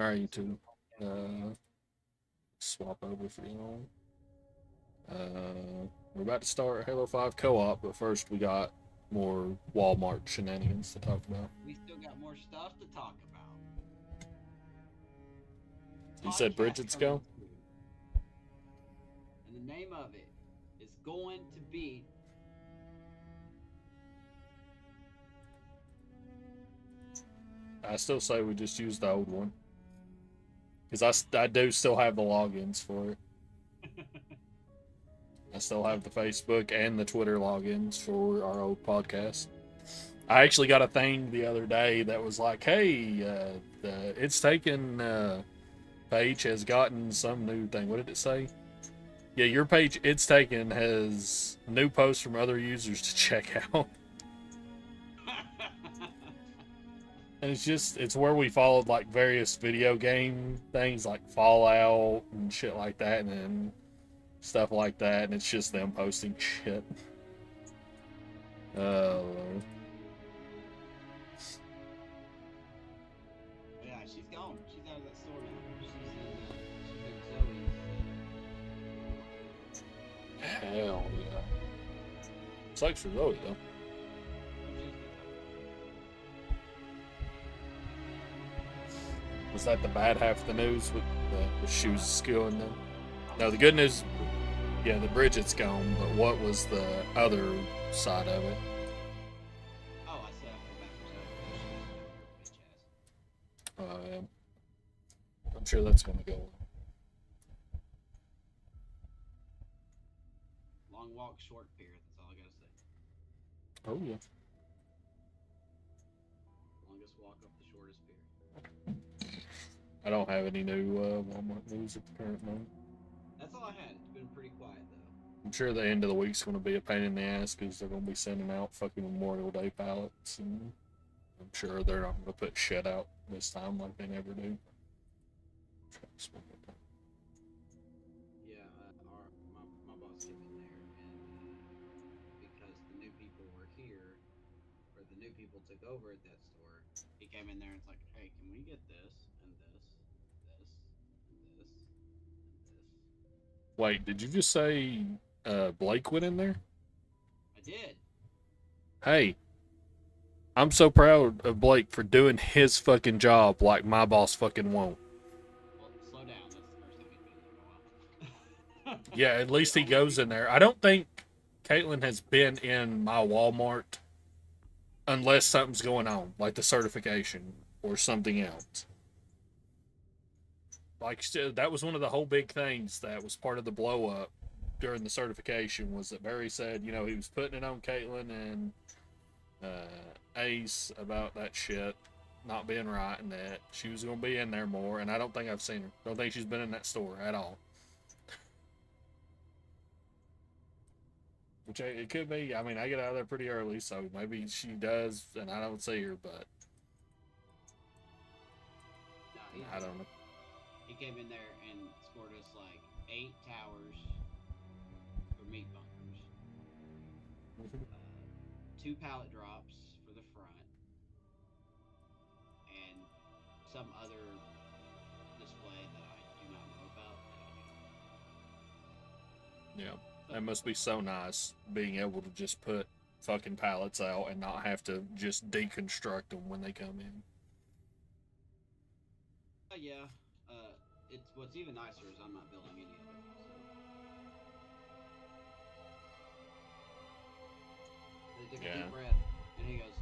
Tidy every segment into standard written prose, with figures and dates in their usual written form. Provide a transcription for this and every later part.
All right, you two. Swap over for you know. We're about to start Halo 5 co-op, but first we got more Walmart shenanigans to talk about. We still got more stuff to talk about. You said Podcast Bridget's coming go? soon, and the name of it is going to be I still say we just use the old one. Because I do still have the logins for it. I still have the Facebook and the Twitter logins for our old podcast. I actually got a thing the other day that was like, hey, It's Taken page has gotten some new thing. What did it say? Yeah, your page, It's Taken, has new posts from other users to check out. And it's where we followed like various video game things like Fallout and shit like that, and then stuff like that, and it's just them posting shit. Uh, yeah, she's gone. She's out of that store now. She's in hell yeah. Sucks for Zoe though. Was that the bad half of the news with she was skewing them? No, the good news, yeah, the Bridget's gone, but what was the other side of it? Oh, I said I feel bad for Zoe. Uh, I'm sure that's going to go. Long walk, short pier. That's all I gotta say. Oh yeah. Longest walk up the shortest pier. I don't have any new Walmart news at the current moment. That's all I had. It's been pretty quiet though. I'm sure the end of the week's going to be a pain in the ass because they're going to be sending out fucking Memorial Day pallets, and I'm sure they're not going to put shit out this time like they never do. Yeah, my boss came in there, and because the new people were here, or the new people took over at that store, he came in there and it's like, hey, can we get this and this, this, and this, and this? Wait, did you just say Blake went in there? I did. Hey, I'm so proud of Blake for doing his fucking job like my boss fucking won't. Well, slow down. That's the first time he's been in there in a while. Yeah, at least he Only goes be- in there. I don't think Caitlin has been in my Walmart unless something's going on, like the certification or something else. Like that was one of the whole big things that was part of the blow up during the certification was that Barry said, you know, he was putting it on Caitlin and Ace about that shit not being right and that she was going to be in there more. And I don't think I've seen her. Don't think she's been in that store at all. Which it could be. I mean, I get out of there pretty early, so maybe she does, and I don't see her. But no, I don't know. he came in there and scored us like 8 towers for meat bunkers, two pallet drops for the front, and some other display that I do not know about. Yeah, that must be so nice being able to just put fucking pallets out and not have to just deconstruct them when they come in. Yeah, it's what's even nicer is I'm not building any of it. So they took a Yeah. deep breath, and he goes,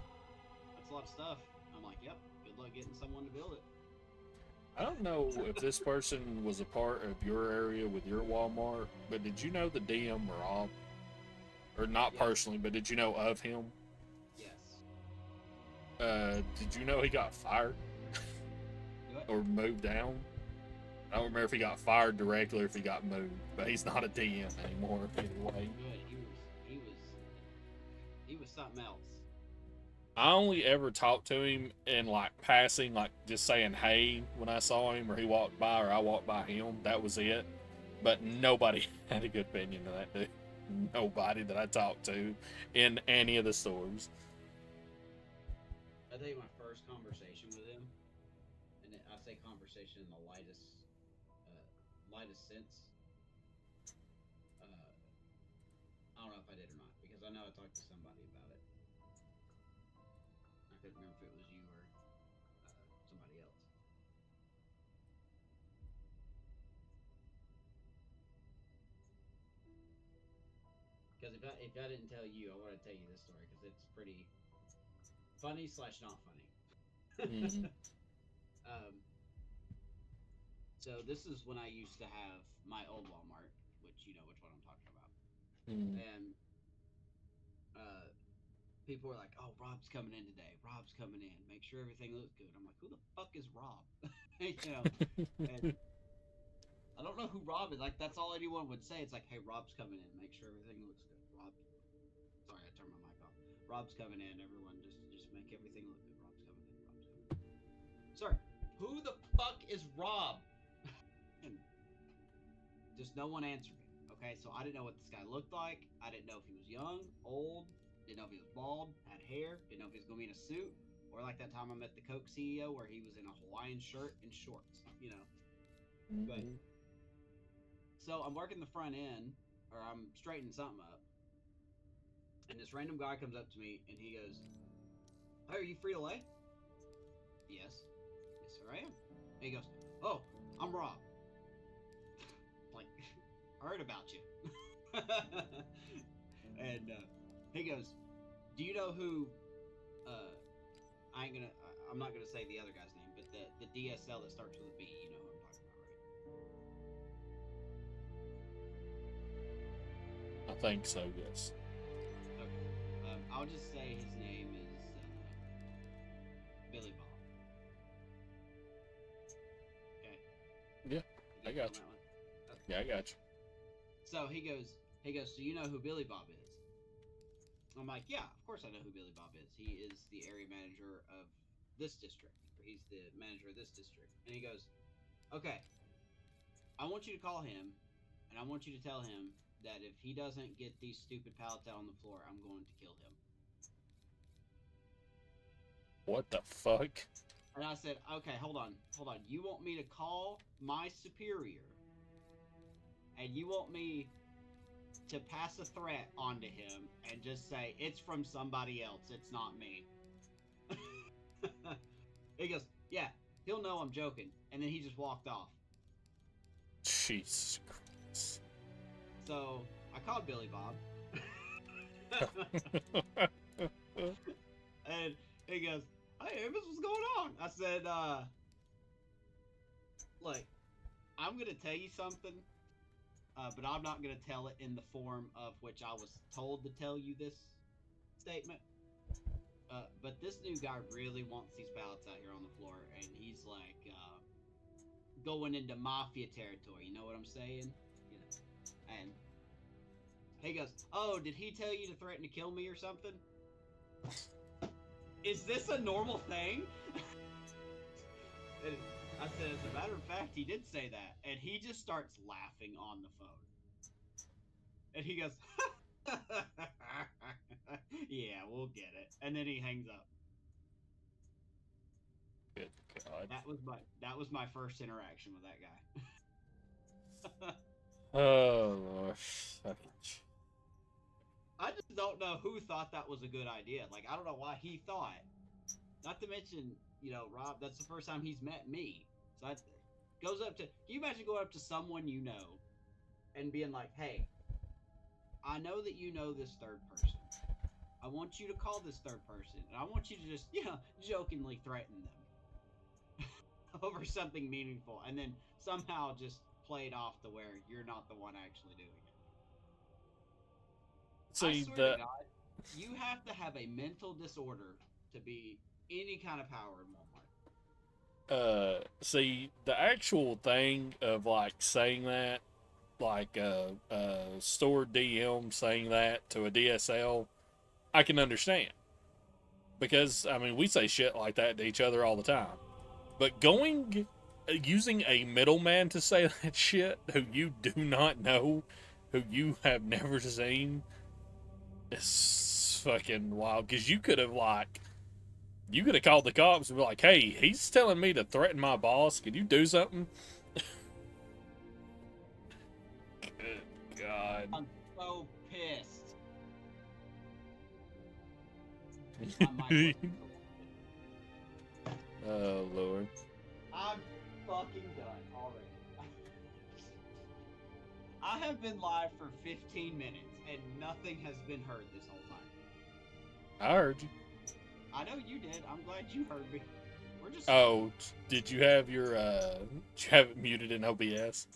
"That's a lot of stuff." I'm like, "Yep. Good luck getting someone to build it." I don't know if this person was a part of your area with your Walmart, but did you know the DM Rob? Or not Yes. personally, but did you know of him? Yes. Did you know he got fired What? or moved down? I don't remember if he got fired directly or if he got moved, but he's not a DM anymore. Either way, Good. He was something else. I only ever talked to him in like passing, like just saying hey when I saw him, or he walked by, or I walked by him. That was it. But nobody had a good opinion of that dude. Nobody that I talked to in any of the stores. I think my first conversation with him, and I say conversation in the lightest sense. I don't know if I did or not because I know I talked to somebody about it. I couldn't remember if it was you or somebody else. Because if I didn't tell you, I want to tell you this story because it's pretty funny slash not funny. Mm-hmm. um, so this is when I used to have my old Walmart, which you know which one I'm talking about, Mm-hmm. and uh, people were like, "Oh, Rob's coming in today. Rob's coming in. Make sure everything looks good." I'm like, "Who the fuck is Rob?" you know, and I don't know who Rob is. Like that's all anyone would say. It's like, "Hey, Rob's coming in. Make sure everything looks good." Rob, sorry, I turned my mic off. Rob's coming in. Everyone, just make everything look good. Rob's coming in. Rob's coming in. Sorry, who the fuck is Rob? And just no one answered me. Okay, so I didn't know what this guy looked like. I didn't know if he was young, old. Didn't know if he was bald, had hair. Didn't know if he was gonna be in a suit, or like that time I met the Coke CEO where he was in a Hawaiian shirt and shorts. You know, but Mm-hmm. so I'm working the front end, or I'm straightening something up, and this random guy comes up to me and he goes, "Hey, are you free to lay?" Yes, yes, sir, I am. And he goes, "Oh, I'm Rob." Like, heard about you. and he goes, "Do you know who?" Uh, I'm not gonna say the other guy's name, but the DSL that starts with a B. You know who I'm talking I think so. Yes. about, right? Okay. I'll just say his name is Billy Bob. Okay. Yeah, You I get me on got you. that one? Okay. Yeah, I got you. So he goes. So you know who Billy Bob is? I'm like, yeah, of course I know who Billy Bob is. He is the area manager of this district, or he's the manager of this district. And he goes, okay, I want you to call him, and I want you to tell him that if he doesn't get these stupid pallets out on the floor, I'm going to kill him. What the fuck? And I said, okay, hold on, hold on. You want me to call my superior, and you want me to pass a threat onto him and just say it's from somebody else, it's not me. He goes, yeah, he'll know I'm joking, and then he just walked off. Jesus Christ. So I called Billy Bob, and he goes, "Hey, Amos, what's going on?" I said, "Like, I'm gonna tell you something, but I'm not gonna tell it in the form of which I was told to tell you this statement. But this new guy really wants these pallets out here on the floor, and he's like going into mafia territory. You know what I'm saying? You know." And he goes, "Oh, did he tell you to threaten to kill me or something? Is this a normal thing?" And I said, "As a matter of fact, he did say that." And he just starts laughing on the phone. And he goes, "Yeah, we'll get it." And then he hangs up. Good God. That was my first interaction with that guy. Oh Lord. Fucking I just don't know who thought that was a good idea. Like I don't know why he thought. Not to mention, you know, Rob, that's the first time he's met me. So I goes up to can you imagine going up to someone you know and being like, "Hey, I know that you know this third person. I want you to call this third person, and I want you to just, you know, jokingly threaten them over something meaningful, and then somehow just play it off to where you're not the one actually doing it." I See swear to the God, you have to have a mental disorder to be any kind of power in Walmart. see the actual thing of like saying that, like store DM saying that to a DSL, I can understand because I mean we say shit like that to each other all the time. But going using a middleman to say that shit who you do not know, who you have never seen, is fucking wild. Because you could have like You could have called the cops and be like, hey, he's telling me to threaten my boss. Can you do something? Good God. I'm so pissed. I might Oh, Lord. I'm fucking done already. I have been live for 15 minutes and nothing has been heard this whole time. I heard you. I know you did. I'm glad you heard me. We're just. Oh, did you have your, did you have it muted in OBS?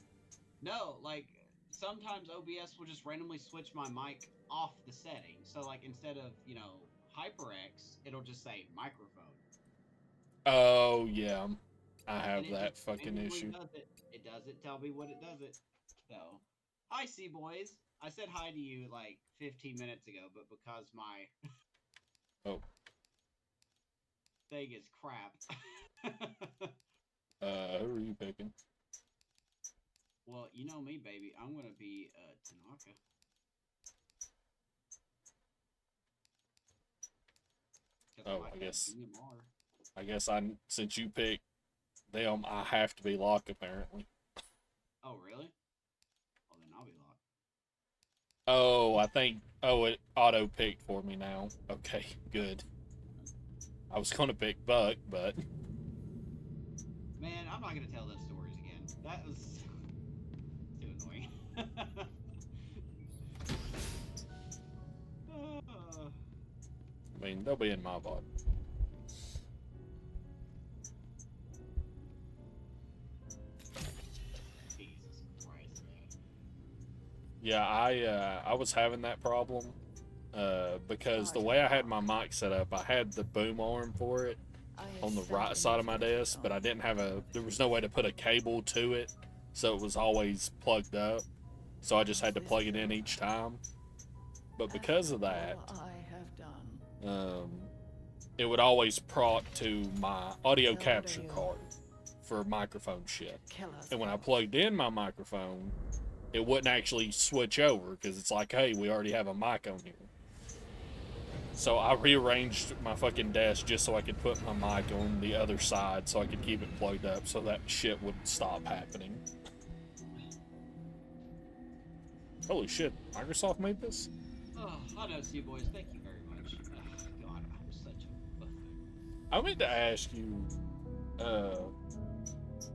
No, like, sometimes OBS will just randomly switch my mic off the setting. So, like, instead of, you know, HyperX, it'll just say microphone. Oh, yeah. I have And that fucking issue. It doesn't tell me what it does it. So, hi, C-Boys. I said hi to you, like, 15 minutes ago, but because my thing is crap. Who are you picking? Well, you know me, baby. I'm gonna be Tanaka. Oh, I guess since you picked them, I have to be Locke apparently. Oh, really? Well, then I'll be Locke. Oh, it auto picked for me now. Okay, good. I was gonna pick Buck, but man, I'm not gonna tell those stories again. That was too annoying. I mean, they'll be in my VOD. Jesus Christ, man. Yeah, I was having that problem because the way I had my mic set up, I had the boom arm for it on the right side of my desk, but I didn't have there was no way to put a cable to it, so it was always plugged up. So I just had to plug it in each time. But because of that, it would always prod to my audio capture card for microphone shit. And when I plugged in my microphone, it wouldn't actually switch over because it's like, hey, we already have a mic on here. So I rearranged my fucking desk just so I could put my mic on the other side so I could keep it plugged up so that shit would stop happening. Holy shit, Microsoft made this? Oh, I know, C-Boys. Thank you very much. Oh, God, I'm such a buffoon. I meant to ask you,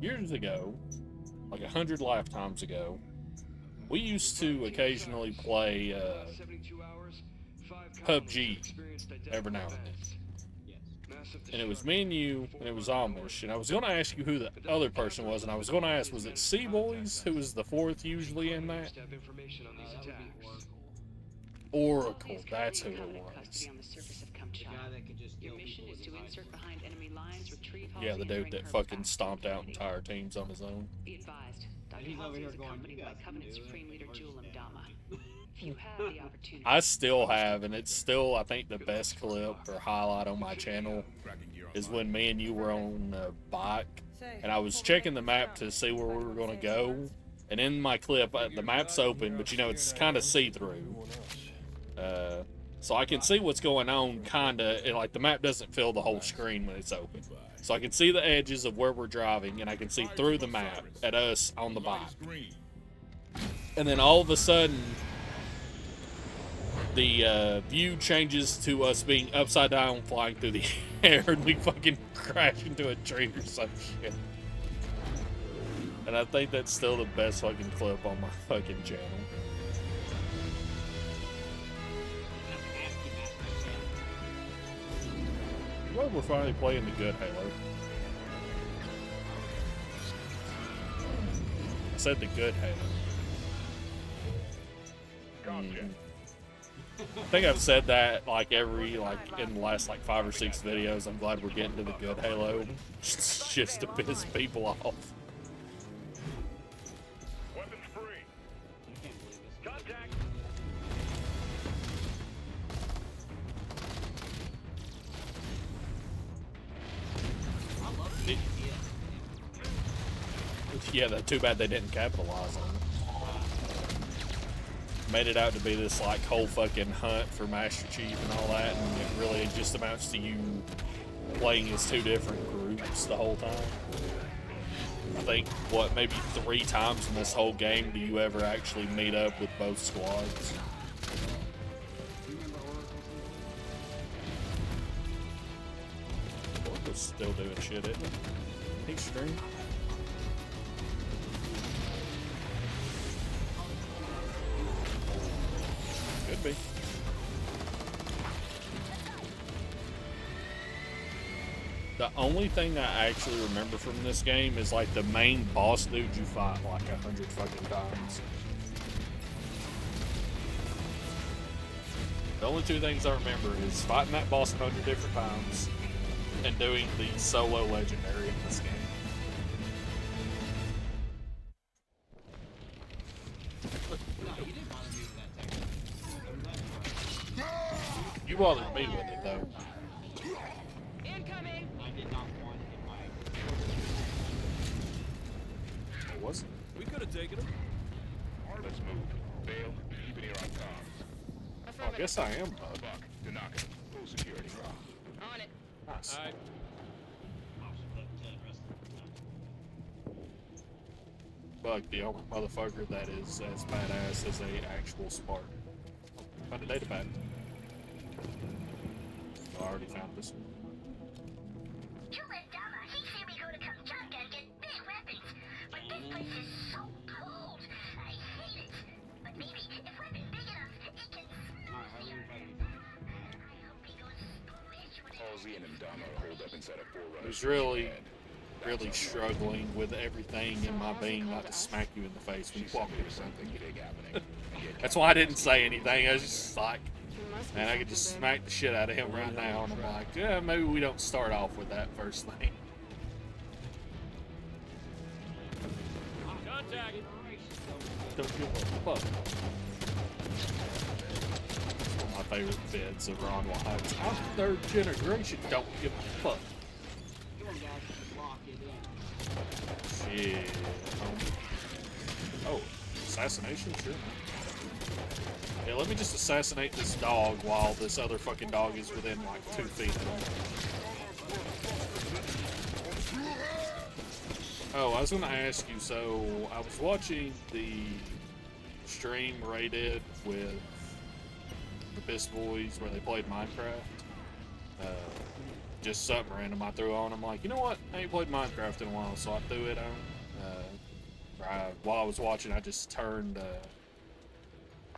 years ago, like 100 lifetimes ago, we used to occasionally play PUBG every now and then. And it was me and you, and it was Amish. And I was going to ask you who the other person was, and I was going to ask, was it C-Boys, who was the fourth usually in that? Oracle, that's who it was. Yeah, the dude that fucking stomped out entire teams on his own. He's over here going, you guys can do it. I still have, and it's still, I think, the best clip or highlight on my channel is when me and you were on a bike, and I was checking the map to see where we were going to go, and in my clip, the map's open, but you know, it's kind of see-through. So I can see what's going on, kind of, like the map doesn't fill the whole screen when it's open. So I can see the edges of where we're driving, and I can see through the map at us on the bike. And then all of a sudden, the view changes to us being upside down flying through the air, and we fucking crash into a tree or some shit. And I think that's still the best fucking clip on my fucking channel. Well, we're finally playing the good Halo. I said the good Halo. I think I've said that like in the last like 5 or 6 videos. I'm glad we're getting to the good Halo, just to piss people off. Weapons free. Contact. I love the Yeah, that's too bad they didn't capitalize on it. Made it out to be this like whole fucking hunt for Master Chief and all that, and it really just amounts to you playing as two different groups the whole time. I think, what, maybe 3 times in this whole game do you ever actually meet up with both squads. Oracle's still doing shit, isn't he? He's streaming. Could be. The only thing I actually remember from this game is like the main boss dude you fight like 100 fucking times. The only 2 things I remember is fighting that boss 100 different times and doing the solo legendary in this game. You bothered me with it though. Incoming! I did not want it. It wasn't. We could have taken him. Let's move. Bale, keep an ear on comms. Well, I guess I am, bud. Buck, Tanaka, full security. On it. Nice. Alright. Buck, the only motherfucker that is as badass as a actual Spartan. Find a data pad. I already found this one. You let Dama, he said we go to Kamchatka and get big weapons. But this place is so cold. I hate it. But maybe if we're big enough, it can smell the earth. I hope he goes splish when it Halsey and Dama hold up inside a I forerunner. was really struggling with everything in my being not to smack you in the face when you walk into something. Something big happening. That's why I didn't say anything. I was just like, man, I could just smack the shit out of him right now. And I'm like, yeah, maybe we don't start off with that first thing. Contact! Don't give a fuck. That's one of my favorite bits of Ron White's. I'm 3rd generation, don't give a fuck. Come on, guys, just lock it in. Shit. Oh, assassination? Sure. Yeah, let me just assassinate this dog while this other fucking dog is within like 2 feet of him. Oh, I was gonna ask you, so I was watching the stream Ray did with the Piss Boys where they played Minecraft. Just something random I threw on. I'm like, you know what? I ain't played Minecraft in a while, so I threw it on. While I was watching, I just turned,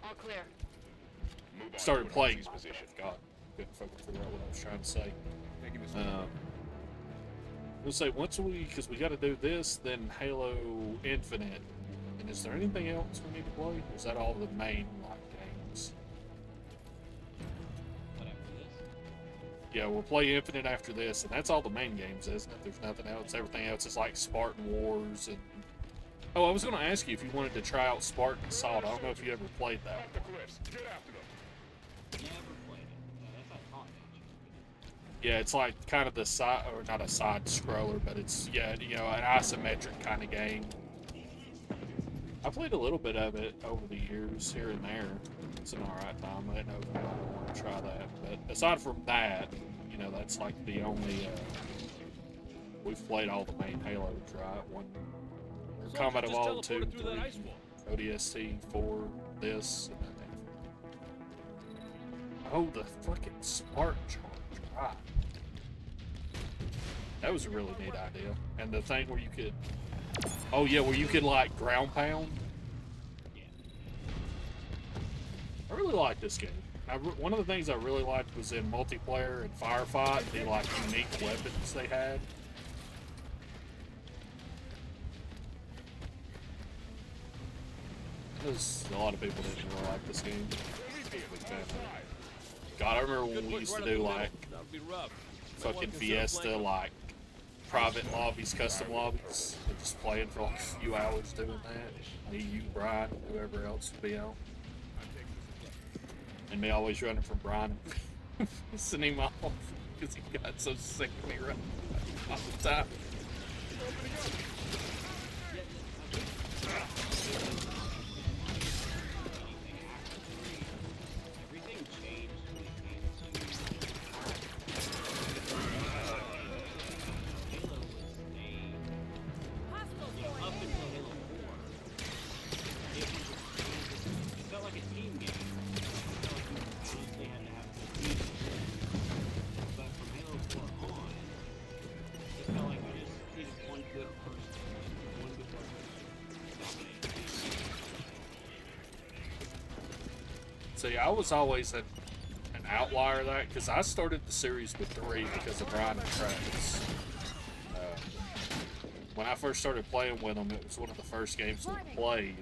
All clear. started playing Minecraft. God, couldn't fucking figure out what I was trying to say. We'll say because we got to do this, then Halo Infinite. And is there anything else we need to play? Or is that all the main games? What after this? Yeah, we'll play Infinite after this, and that's all the main games, isn't it? There's nothing else. Everything else is like Spartan Wars and. Oh, I was going to ask you if you wanted to try out Spartan Assault. I don't know if you ever played that. Off the cliffs. Get after them. Never played it. That's like hot nature. Yeah, it's like kind of the side, or not a side scroller, but it's, yeah, you know, an isometric kind of game. I played a little bit of it over the years, here and there. It's an alright time. I didn't know if I wanted to try that. But aside from that, you know, that's like the only, we've played all the main Halos, right? One Combat Evolved 2, 3, ODST 4, this, and then. Oh, the fucking Spartan Charge, right. That was a really neat idea. And the thing where you could, oh yeah, where you could like ground pound. Yeah. I really like this game. One of the things I really liked was in multiplayer and firefight, the like unique weapons they had. Because a lot of people didn't really like this game. God, I remember when we used to do like fucking Fiesta, like private lobbies, custom lobbies, and just playing for like a few hours doing that. Me, you, Brian, whoever else would be out. And me always running from Brian, pissing him off because he got so sick of me running all the time. Everything changed when it came to See, I was always an outlier of that because I started the series with 3 because of Brian and Travis. When I first started playing with them, it was one of the first games we played.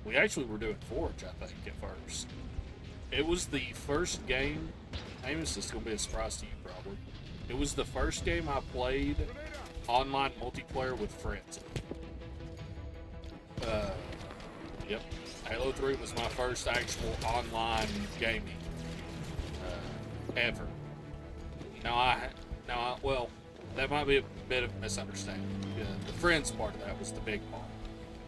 We actually were doing Forge, I think, at first. It was the first game. Amos, this is gonna be a surprise to you probably. It was the first game I played online multiplayer with friends. Yep. Halo 3 was my first actual online gaming ever. Well, that might be a bit of a misunderstanding. The friends part of that was the big part.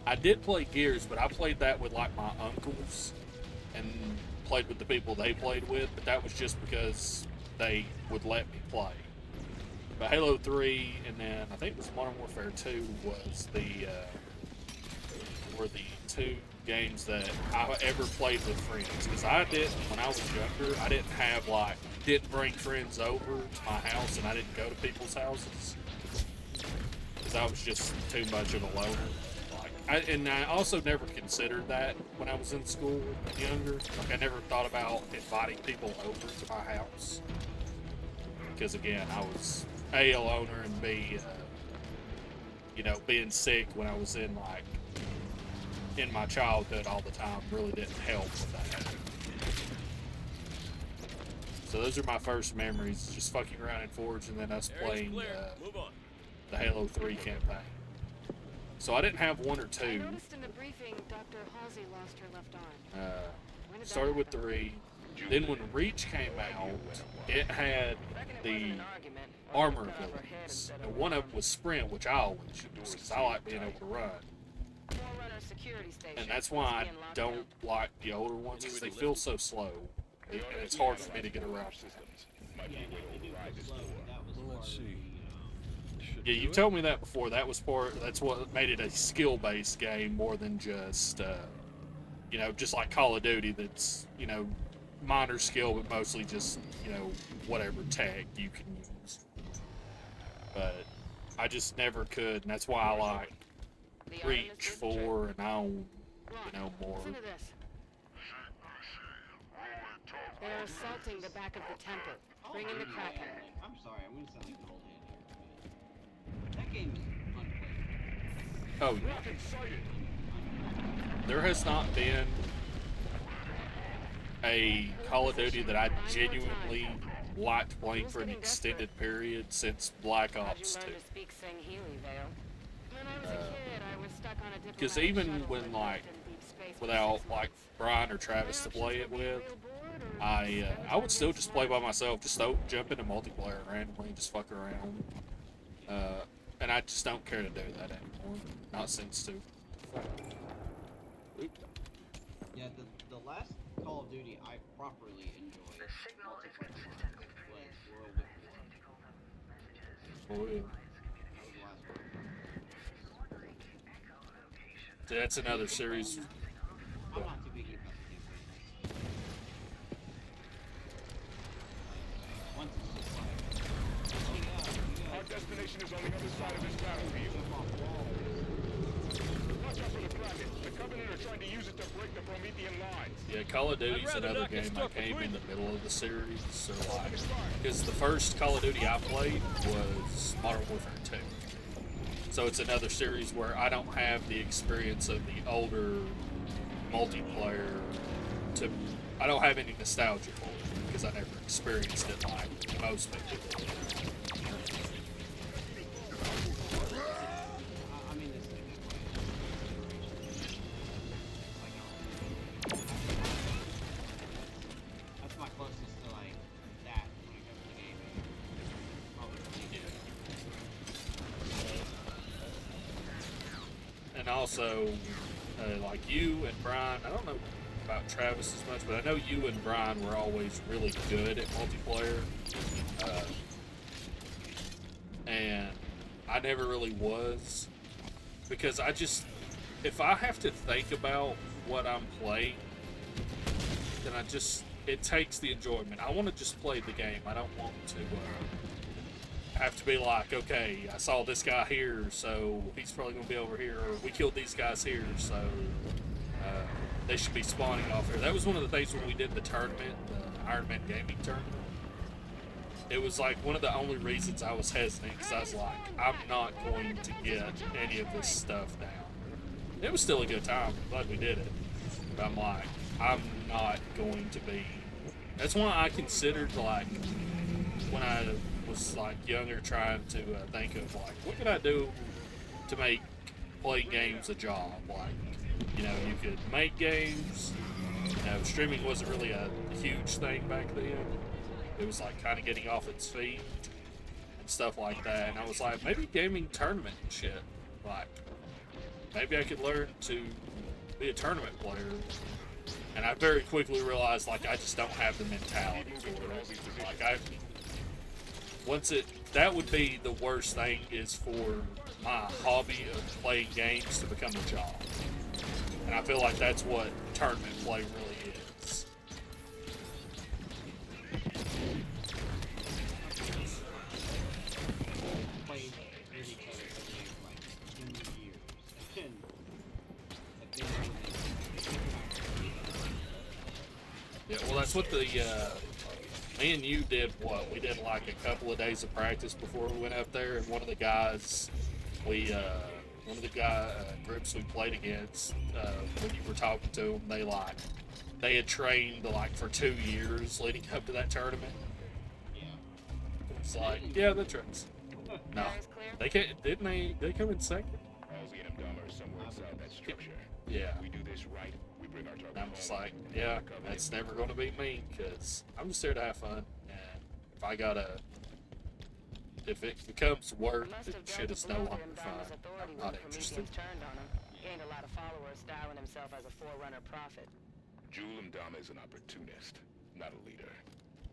I did play Gears, but I played that with like my uncles and played with the people they played with, but that was just because they would let me play. But Halo 3 and then I think it was Modern Warfare 2 were the 2 games that I ever played with friends. Because when I was younger, I didn't bring friends over to my house and I didn't go to people's houses. Because I was just too much of a loner. I also never considered that when I was in school younger. Like I never thought about inviting people over to my house. Because again, I was A, a loner, and B, being sick when I was in my childhood all the time really didn't help with that. So those are my first memories, just fucking around in Forge and then us playing the Halo 3 campaign. So I didn't have 1 or 2. I noticed in the briefing Dr. Halsey lost her left arm. Started with 3. Then when Reach came out, it had the armor abilities. And one of them was Sprint, which I always use because I like being able to run. And that's why I don't like the older ones because they feel so slow. And it's hard for me to get around. Let's see. Yeah, you told me that before. That's what made it a skill-based game more than just, just like Call of Duty. That's minor skill, but mostly just whatever tech you can use. But I just never could, and that's why I like Reach 4 and I own more. Listen to this. They're assaulting the back of the temple. Bring in the Kraken. I'm sorry, I'm gonna sound like an old head here. That game is unplayable. Oh, there has not been a Call of Duty that I genuinely liked playing for an extended period since Black Ops 2. Because even when without Brian or Travis to play it with, I would still just play by myself, just jump into multiplayer randomly and just fuck around. And I just don't care to do that anymore. Not since 2. Yeah, the last Call of Duty I properly enjoyed multiplayer was World at War. Oh, yeah. That was the last one. See, that's another series. I'm not too big about the campaign. Once it's just like, Our destination is on the other side of this battlefield. Watch out for the Kraken. The Covenant are trying to use it to break the Promethean lines. Yeah, Call of Duty's another game I came in the middle of the series. So because the first Call of Duty I played was Modern Warfare 2. So it's another series where I don't have the experience of the older multiplayer. I don't have any nostalgia for it because I never experienced it like most people. I mean, this thing that's my closest to like that when it comes to gaming. Probably. And also, like you and Brian, I don't know about Travis as much, but I know you and Brian were always really good at multiplayer. And I never really was. Because if I have to think about what I'm playing, then it takes the enjoyment. I want to just play the game. I don't want to have to be like, okay, I saw this guy here, so he's probably going to be over here, or we killed these guys here, so they should be spawning off there. That was one of the things when we did the tournament, the Iron Man Gaming tournament. It was like one of the only reasons I was hesitant, because I was like, I'm not going to get any of this stuff down. It was still a good time. I'm glad we did it. But I'm like, I'm not going to be. That's why I considered, like, when I was like younger, trying to think of like, what could I do to make playing games a job? Like, you know, you could make games. You know, streaming wasn't really a huge thing back then. It was like kind of getting off its feet and stuff like that. And I was like, maybe gaming tournament and shit. Like, maybe I could learn to be a tournament player. And I very quickly realized, like, I just don't have the mentality for it. Like, that would be the worst thing, is for my hobby of playing games to become a job. And I feel like that's what tournament play really is. Played with each other for like 10 years. And have been Yeah, well, that's what me and you did. What we did, like a couple of days of practice before we went up there, and one of the guys, groups we played against, when you were talking to them, they had trained like for 2 years leading up to that tournament. Yeah. It's like, yeah, that tracks. No, they can't. Didn't they? They come in second. Halsey and Abdallah are somewhere inside that structure. Yeah. If we do this right, we bring our target And I'm just home. like, yeah, that's never going to be me, because I'm just here to have fun. And if it becomes work, the shit is no longer fun. I'm not interested. Turned on him. Gained a lot of followers, styling himself as a forerunner prophet. Jul Mdama is an opportunist, not a leader.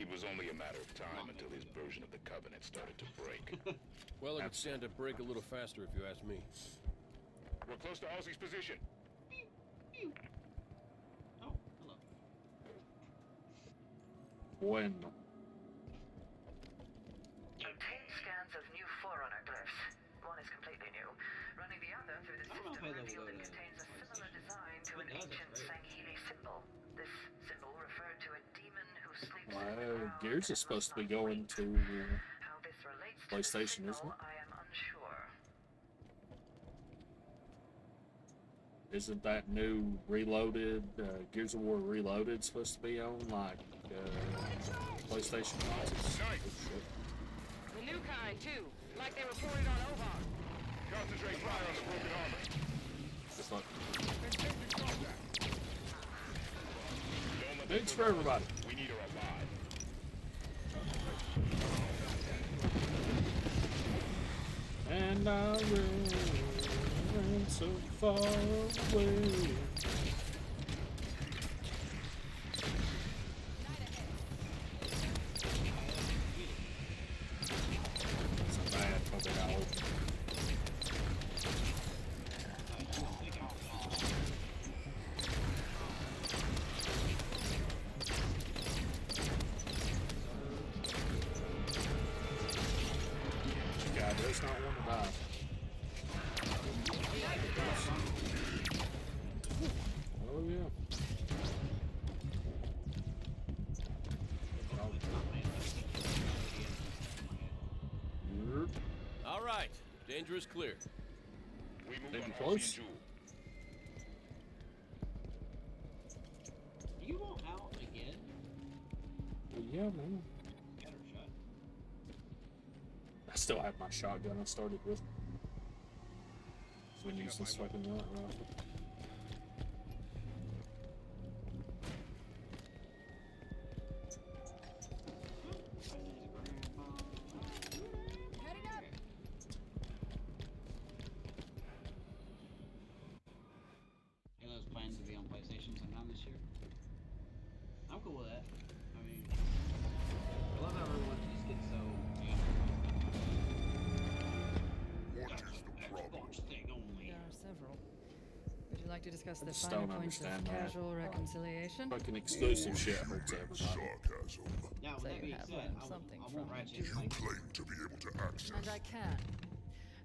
It was only a matter of time until his version of the Covenant started to break. Well, it could stand to break a little faster if you ask me. We're close to Halsey's position. Oh, hello. Bueno. Obtain scans of new Forerunner glyphs. One is completely new. Running the other through the I don't know system if I revealed will it go to contains a similar design to an It does, ancient it's great. Sanghili symbol. This symbol referred to a demon who sleeps Well, in the ground Gears is and supposed to be must not going wake. to How this relates to PlayStation, the isn't signal, it? I am unsure. Isn't that new Reloaded, Gears of War Reloaded supposed to be on, like, PlayStation consoles? The new kind, too. Like they reported on Ovar. Concentrate fire on the broken armor. Just like, Don't let them it's go for everybody. We need her alive. And I ran so far away. It's a bad fucking hour. God does not want to die. Oh yeah. Yerp. All right, danger is clear. We move Maybe on close. Halsey and Jul. You won't out again? Well, yeah, man. Got her shot. I still have my shotgun I started with. Been using this fucking rifle. Halo's plans to be on PlayStation sometime this year. I'm cool with that. I mean, I love how everyone just gets so. Xbox thing only. There are several. Would you like to discuss the just finer don't points of understand that. casual reconciliation? Fucking exclusive shit hurts everybody. Sarcasm. Now, with So that you being have said, learned I something won't from Ratchet Jude. like Claim to be able to access. And I can.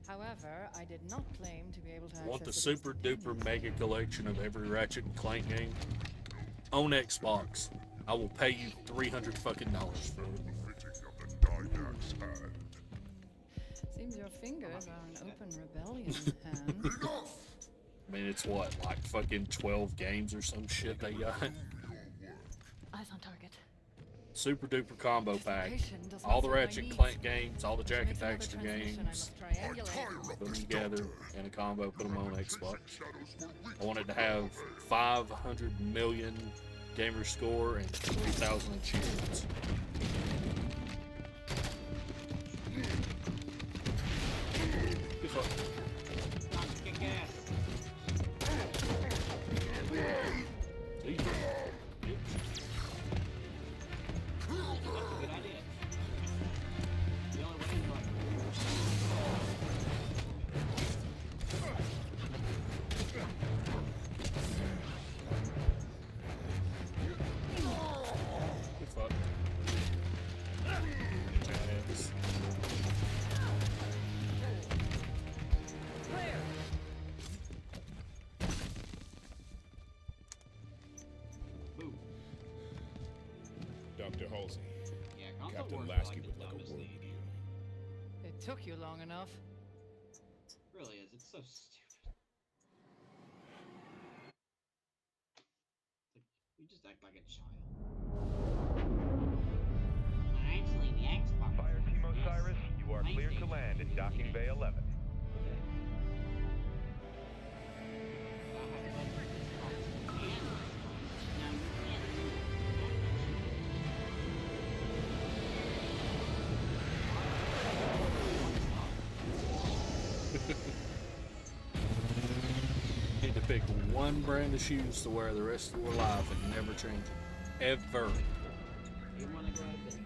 However, I did not claim to be able to Want the access super duper mega collection of every Ratchet and Clank game? On Xbox. I will pay you $300 fucking for it. Seems your fingers are an open rebellion hand. I mean, it's what, like fucking 12 games or some shit they got? Eyes on target. Super duper combo pack. Anticipation does All not the serve my Ratchet and needs. Clank games, all the To Jack make and another Daxter transmission, I games. must triangulate. Put them together in a combo, put them on Xbox. I wanted to have 500 million gamer score and 3,000 achievements. Good fuck. Kick ass. See? Bitch. Good idea. The only way is like. Good fuck. Ass. Boom. Dr. Halsey, Yeah, console Captain wars are Lasky like would the like a dumbest word thing. with you. It took you long enough. It really is. It's so stupid. It's like, you just act like a child. Actually, the Xbox. Fire Team Yes. Osiris, you are cleared to PlayStation land in is Docking the Bay 11. Need to pick one brand of shoes to wear the rest of your life and never change it. Ever. You wanna go ahead and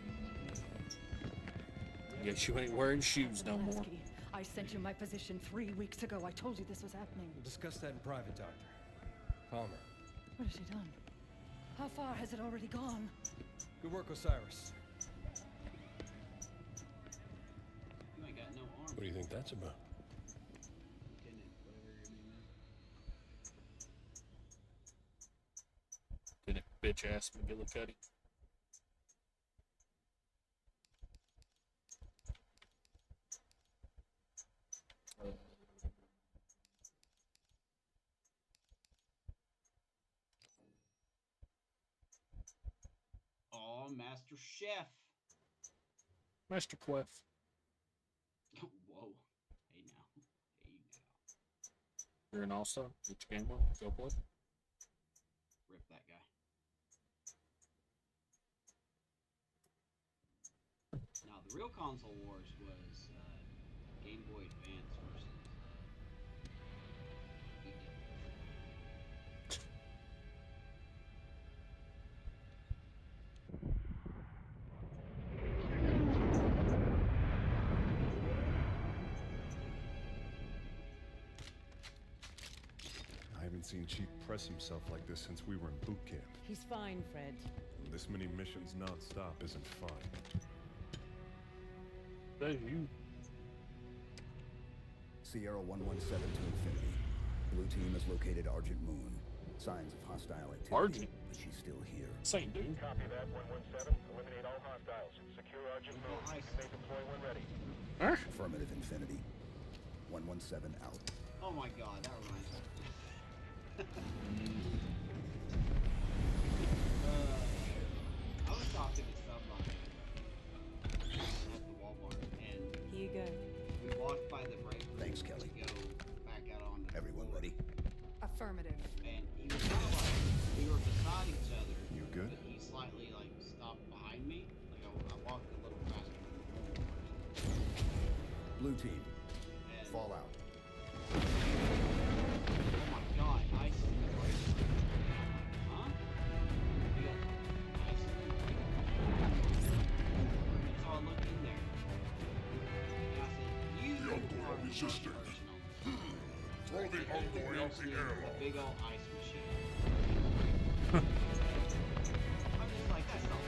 Guess you ain't wearing shoes no more. Lasky, I sent you my position 3 weeks ago. I told you this was happening. We'll discuss that in private, Doctor. Palmer. What has she done? How far has it already gone? Good work, Osiris. You ain't got no arm. What do you think that's about? Lieutenant, whatever your name is. Did it, bitch ass McGillicuddy? Oh, Master Chef. Master Clef. Whoa. Hey now. Hey now. You're an all-star. Get your game on. Go play. Rip that guy. Now, the real console wars was Game Boy Advance versus I haven't seen Chief press himself like this since we were in boot camp. He's fine, Fred. This many missions non-stop isn't fun. Hey, you. Sierra 117 to infinity. Blue team has located Argent Moon. Signs of hostile activity. Argent? But she's still here. Same dude. Copy that, 117. Eliminate all hostiles. Secure Argent Moon. You may deploy when ready. Huh? Affirmative, infinity. 117 out. Oh my god, that reminds me. I was talking to somebody at the Walmart, and Here you go. we walked by the break room Thanks, Kelly. to go back out on the Everyone floor, ready? Affirmative. and he was kind of like, we were beside each other. You good? But he slightly like stopped behind me. Like I walked a little faster than normal. Blue team. And Fallout. oh my god, ice in the break room. Huh? We got ice in the break room. And so I looked in there. And I said, you are resisting. Throw the envoy off the airlock. Big old ice machine. I'm just like, that's not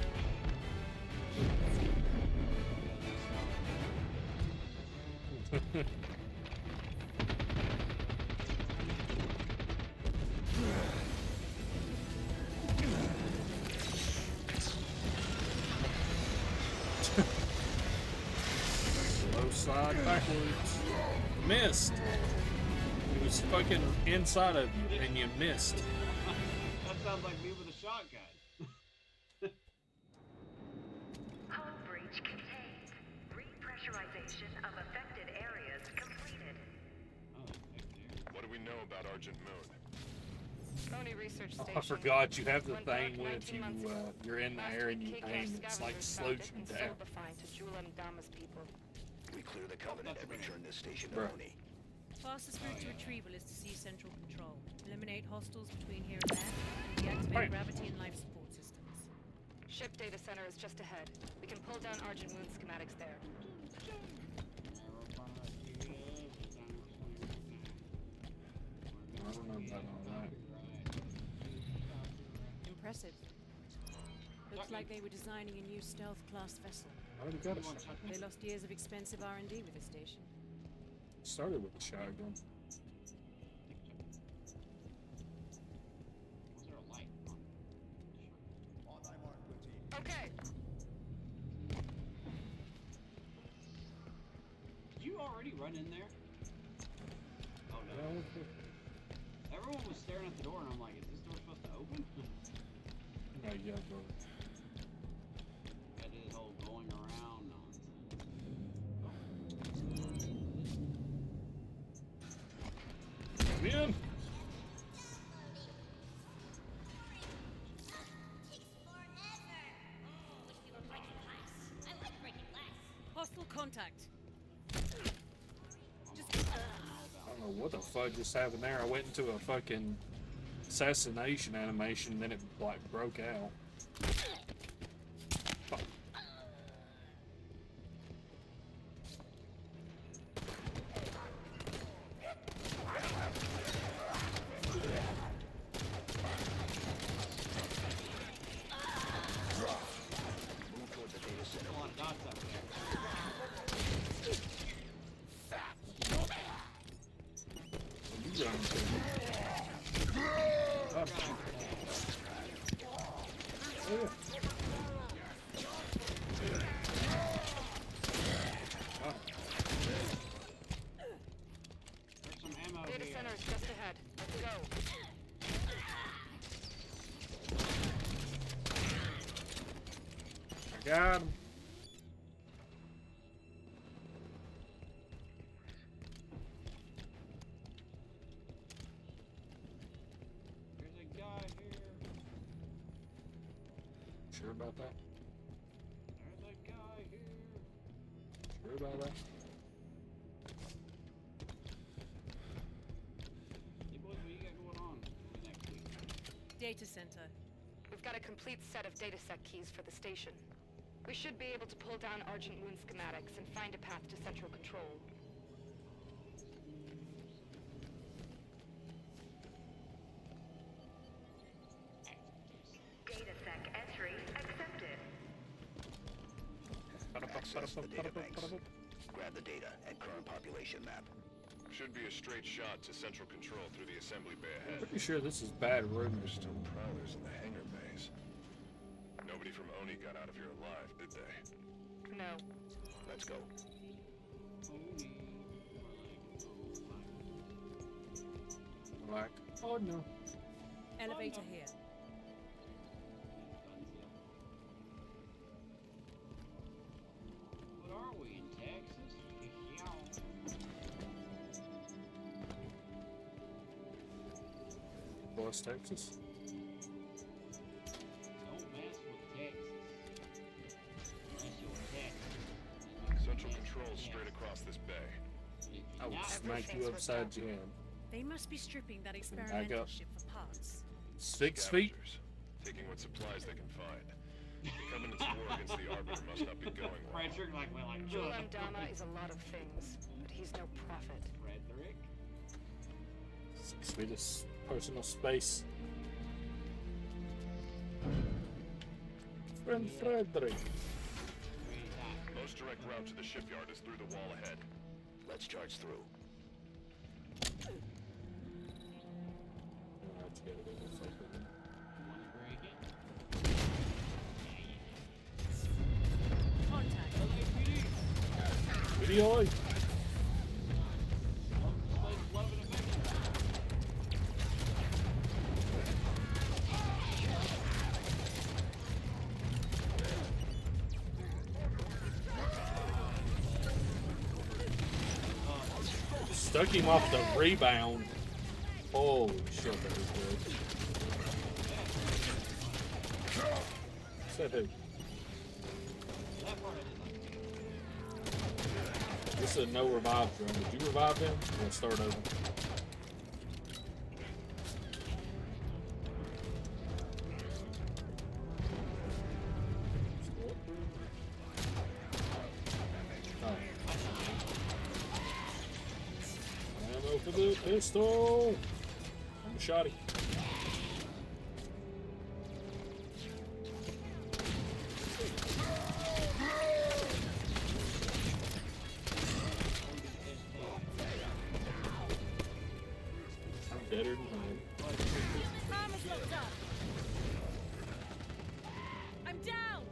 slide backwards. Missed. It was fucking inside of you, and you missed. That sounds like me with a shotgun. Hull breach contained. Repressurization of affected areas completed. What do we know about Argent Moon? Phony research Oh, station. I forgot you have the Went thing dark when if 19 you months ago. you're in there and you Master aim, Keycap it's like scavengers slows found it you and down. sold the find to Jewel and Dama's people. We clear the Covenant and return this station to Bruh. Oni. Fastest route to retrieval is to seize central control. Eliminate hostiles between here and there, and deactivate gravity and life support systems. Ship data center is just ahead. We can pull down Argent Moon schematics there. I don't know about all that. Impressive. Looks like they were designing a new stealth-class vessel. I already got a shotgun. They lost years of expensive R&D with the station. Started with a shotgun. Was there a light on? On thy mark, Blue Team. Okay. Did you already run in there? Oh no. Everyone was staring at the door, and I'm like, is this door supposed to open? No, yeah, bro. I did this whole going around nonsense. Come in. Hostile contact. I don't know what the fuck just happened there. I went into a fucking assassination animation, then it like broke out. Fuck. Move towards the data center. A lot of dots up there. You run to me. Oh. Oh. There's some ammo Data here. center is just ahead. Let's go. I got him. There's a guy here. Sure about that? There's a guy here. Sure about that? Hey boys, what you got going on next week? Data center. We've got a complete set of datasec keys for the station. We should be able to pull down Argent Moon schematics and find a path to central control. Datasec entry accepted. Access the databanks. Grab the data and current population map. Should be a straight shot to central control through the assembly bay ahead. Pretty sure this is bad room. There's still prowlers in the hangar bays. Nobody from Oni got out of here alive, did they? No. Let's go. Like, oh no. Elevator here. What are we, in Texas? Boss, Texas. Don't mess with Texas. Unless you're Texas. Central control straight across this bay. I will smack you upside your head. They must be stripping that Back experimental up. ship for parts. 6 feet. Scavengers, taking what supplies they can find. The Covenant's war against the Arbiter must not be going well. Frederick, like, well, like, Jewel and Dama is a lot of things, but he's no prophet. Frederick? 6 feet is personal space. Friend Frederick. Most direct route to the shipyard is through the wall ahead. Let's charge through. Let's get it over fucking. Wanna break it? Contact. LAPD! We GI. Stuck him off the rebound. Holy shit, that was good. Said who? This is a no revive drone. Did you revive him? Let's start over. Ammo for the pistol. I'm a shotty. Better than him. I'm down.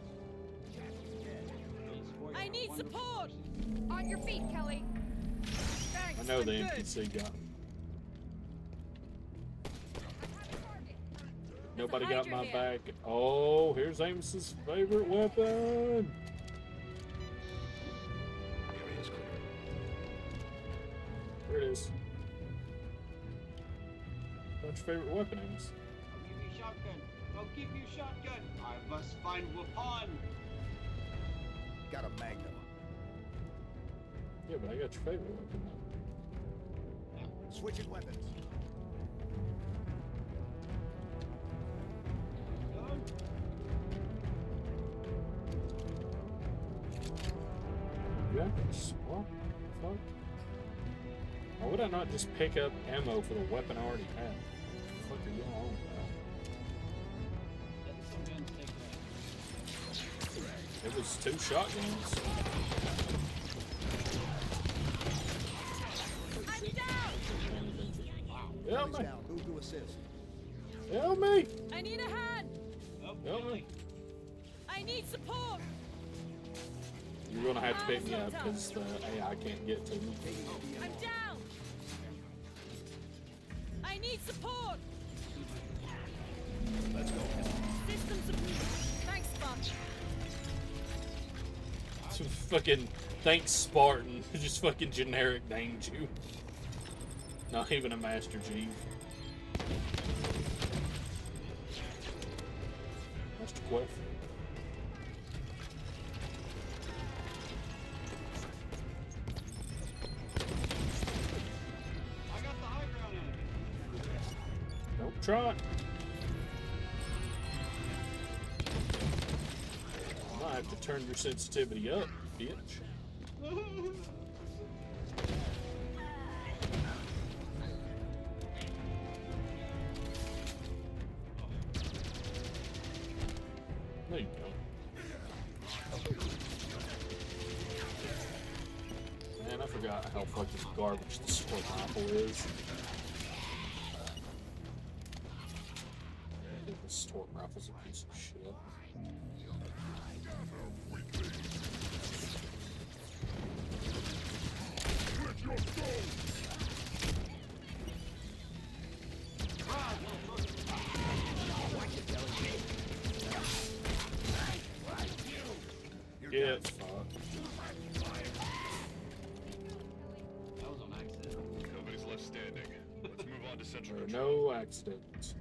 I need support. On your feet, Kelly. Thanks. I know I'm the good. NPC got me. Nobody got my back. Oh, here's Amos's favorite weapon. Area's clear. There it is. What's your favorite weapon, Amos? I'll give you shotgun. I'll give you shotgun. I must find Wapan. Got a magnum. Yeah, but I got your favorite weapon now. Switching weapons. Yeah, what? Fuck. Why would I not just pick up ammo for the weapon I already have? What the fuck are you on about? It was 2 shotguns. Help me! Move to assist. Help me! I need a hand. Help me! I need support. You're gonna have to pick me up because the AI can't get to me. I'm down. I need support. Let's go. System support. Thanks, Spartan. Fucking thanks, Spartan. Just fucking generic named you. Not even a Master Chief. Master Quest. I got the high ground enemy. Don't try. I might have to turn your sensitivity up, bitch. No, you don't. Man, I forgot how fucking garbage the sport rifle is. I think the storm rifle's a piece of shit. Get fucked. That was on accident. Nobody's left standing. Let's move on to central There are control. no accidents.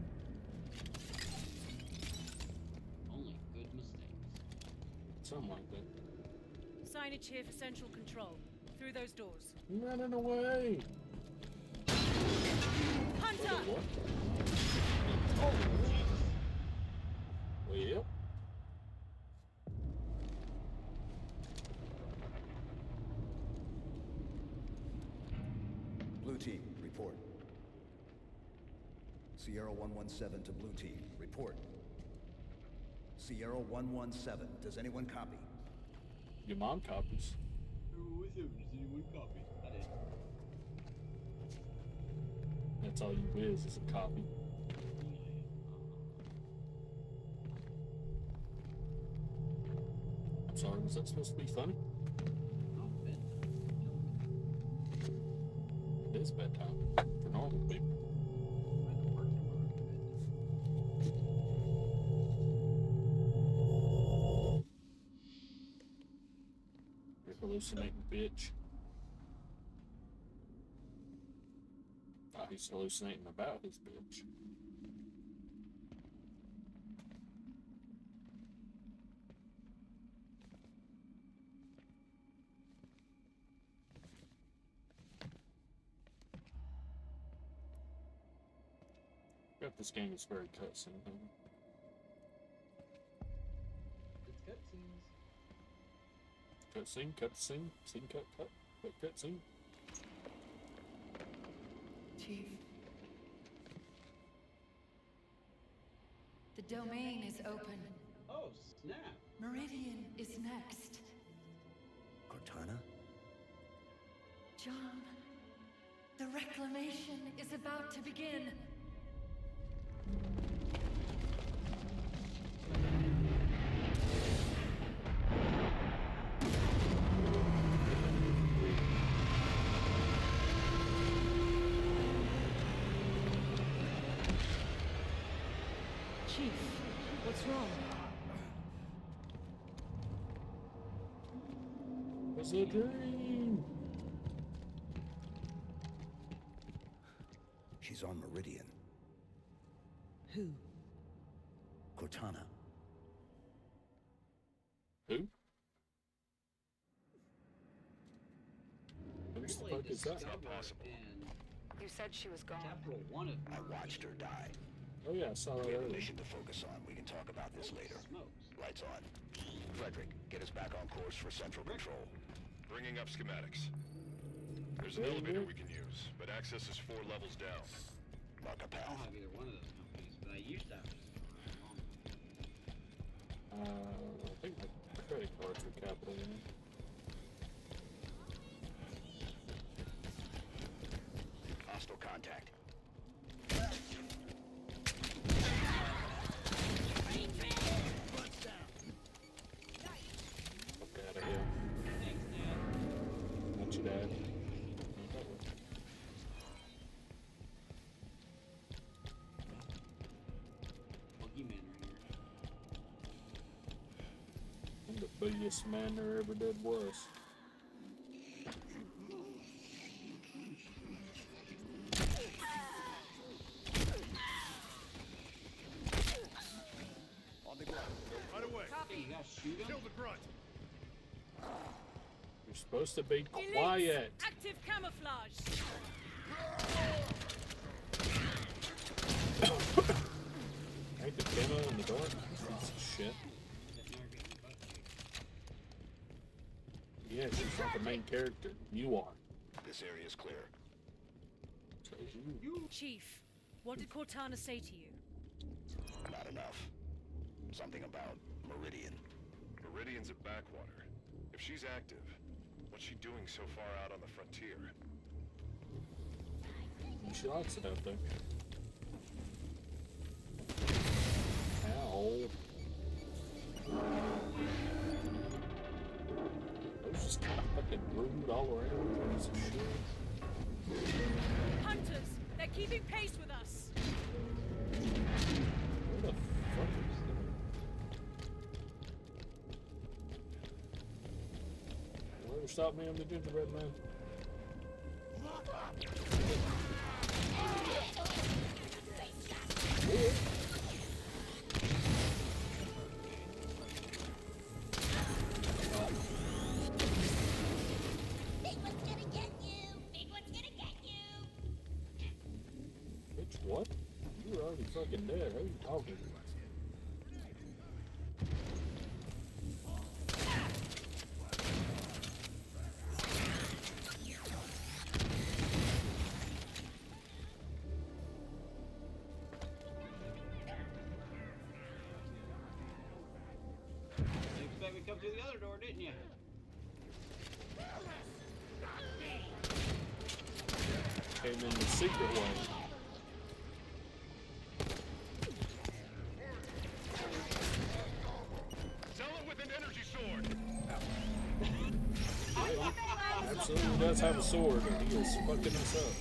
Only good mistakes. Something like that. Signage here for central control. Through those doors. I'm running away. Hunter! What? Well, yep. Blue team, report. Sierra 117 to blue team, report. Sierra 117, does anyone copy? Your mom copies. Does anyone copy? I did. That's all you whiz is a copy. I'm sorry, was that supposed to be funny? is bedtime for normal people. You're hallucinating, bitch. Oh, he's hallucinating about his bitch. I bet this game is very cutscene. It's cutscenes. Cutscene, scene, cutscene. Chief. The domain is open. Oh, snap. Meridian is next. Cortana? John, the reclamation is about to begin. Chief, what's wrong? It was a dream. She's on Meridian. Who? Cortana. Who? Who the fuck is that? You said she was gone. Chapter 1 of I watched her die. Oh yeah, I saw that We have a earlier. mission to focus on. We can talk about this later. Lights on. Frederick, get us back on course for central control. Bringing up schematics. There's an elevator we can use, but access is 4 levels down. Mark a I don't path. have either one of those companies, but I used to have just I think my credit cards are capital in. Hostile contact. Fuck out of here. Not your dad. boogeyman right here. I'm the biggest man there ever did was. On the ground. Right away. Hey, you gotta shoot him? Kill the grunt. You're supposed to be quiet. Active camouflage. Ain't the camo in the door? Piece of shit. Yeah, she's not the main character. You are. This area is clear. So you. Chief, what did Cortana say to you? Not enough. Something about Meridian. Meridian's a backwater. If she's active, what's she doing so far out on the frontier? She likes it out there. Ow. That was just kind of fucking rude all around. Piece of shit. Hunters! They're keeping pace with us! What the fuck is that? Whoever stopped me on the gingerbread man? Big one's gonna get you! Big one's gonna get you! Bitch, what? You were already fucking dead. Who are you talking to? You expect me to come through the other door, didn't you? Came in the secret way. Sell it with an energy sword! Absolutely does have a sword, and he is fucking us up.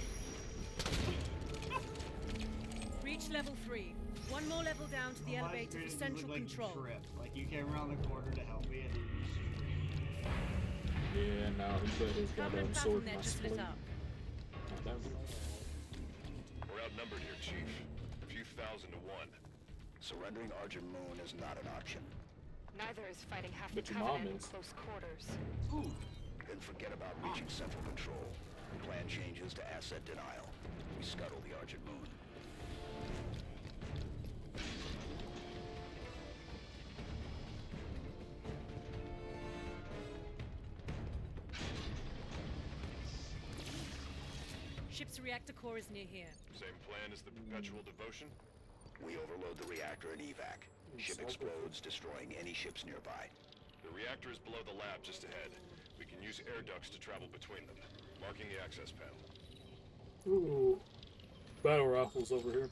reached level 3. One more level down to the On my elevator screen, for it central looked like control. You tripped. Like you came around the corner to help me, and then you screamed. Yeah, no, he put his goddamn Covenant sword platform in there my just lit sleeve. up. Not down here. We're outnumbered here, Chief. A few thousand to one. Surrendering Argent Moon is not an option. Neither is fighting half But the your mom Covenant in is. close quarters. Ooh. Then forget about reaching central control. Plan changes to asset denial. We scuttle the Argent Moon. Ship's reactor core is near here. Same plan as the Perpetual Devotion? We overload the reactor and evac. Ship explodes, destroying any ships nearby. The reactor is below the lab just ahead. We can use air ducts to travel between them. Marking the access panel. Ooh. Battle rifles over here.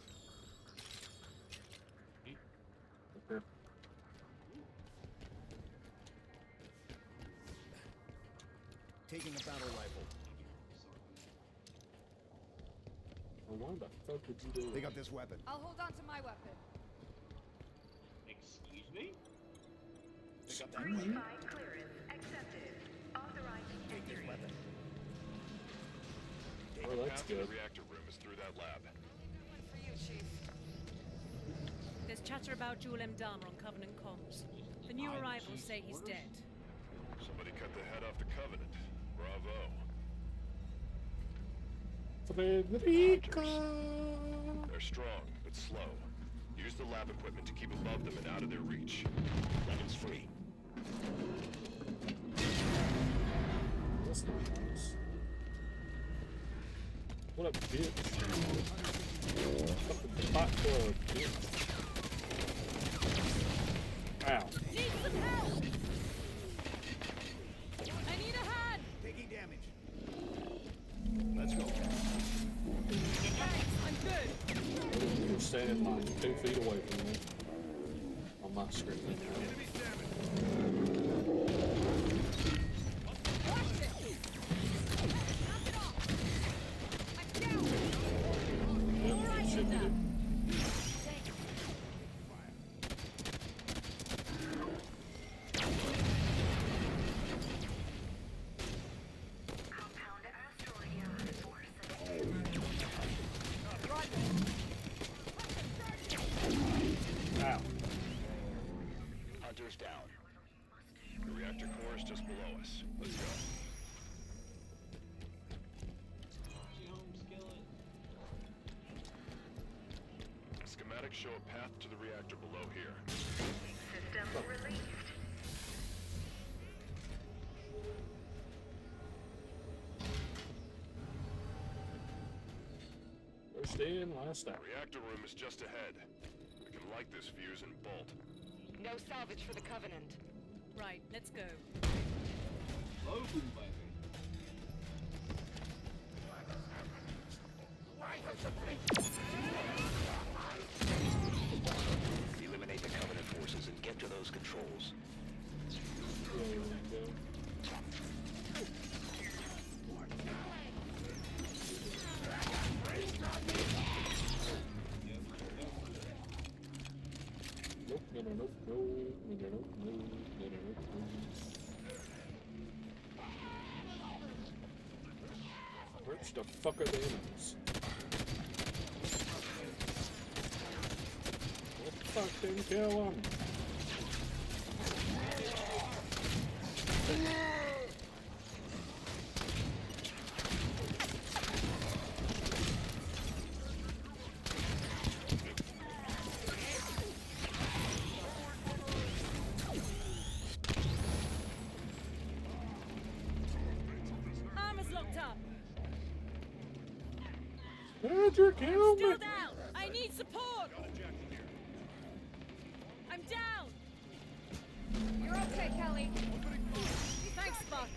Okay. Taking a battle rifle. Well, why the fuck would you do Pick that? up this weapon. I'll hold on to my weapon. Excuse me? Pick up that Green weapon. 5 clearance accepted. Authorizing Take this entry. weapon. Oh, that's Path to good. the reactor room is through that lab. One for you, Chief. There's chatter about Jewel M. Dharma on Covenant comms. The new arrivals say he's dead. Somebody cut the head off the Covenant. Bravo. Frederica! They're strong, but slow. Use the lab equipment to keep above them and out of their reach. Weapons free. That's not nice. What up, bitch? Fucking hot club, bitch. Ow. Need some help! I need a hand! Taking damage. Let's go. Thanks, I'm good. You're standing like 2 feet away from me. On my screen. Watch it! Knock it off! I'm down! Yep, All right, you should now. get it. Compound asteroid source. Ow. Hunter's down. The reactor core is just below us. Let's go. Home skillet. Schematics show a path to the reactor below here. System released. First in, last out. Reactor room is just ahead. We can light this fuse and bolt. No salvage for the Covenant. Right, let's go. Low boom, baby. Eliminate the Covenant forces and get to those controls. There we go. Nope, no, no, nope, no, no, no, no, no, no, no, no. Which the fuck are the enemies? Let's fucking kill them! Armor's locked up. Roger, kill me! Still down. I need support. I'm down. You're okay, Kelly. Thanks, Spartan.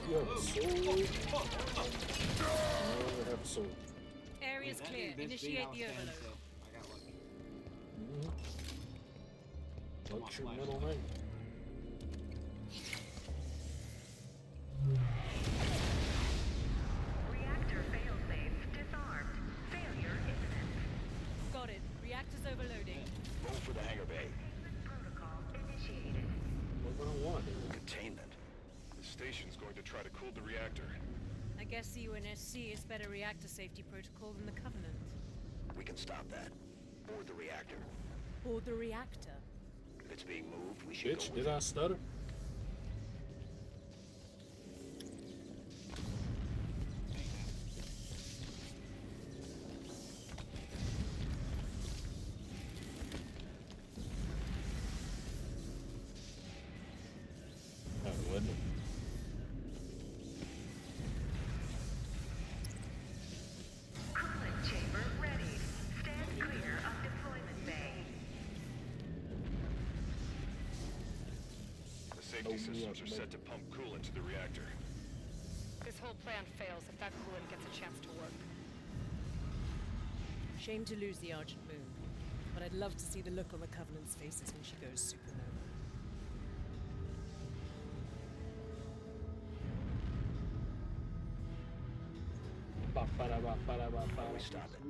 You have a sword? I have a sword. Area's That clear. dude missed me, I Initiate was the standing overload. still. I got lucky. What's your middle name? Reactor failsafe disarmed. Failure imminent. Got it. Reactor's overloading. Roll for the hangar bay. Protocol initiated. What do I want? Containment. The station's going to try to cool the reactor. I guess the UNSC is better reactor safety protocol than the Covenant. We can stop that. Board the reactor. Board the reactor. If it's being moved, we should Bitch, go did with I stutter? Oh, wasn't it? Coolant chamber ready. Stand clear of deployment bay. The safety systems are set to pump coolant to the reactor. This whole plan fails if that coolant gets a chance to work. Shame to lose the Argent Moon, but I'd love to see the look on the Covenant's faces when she goes supernova. How do we stop it?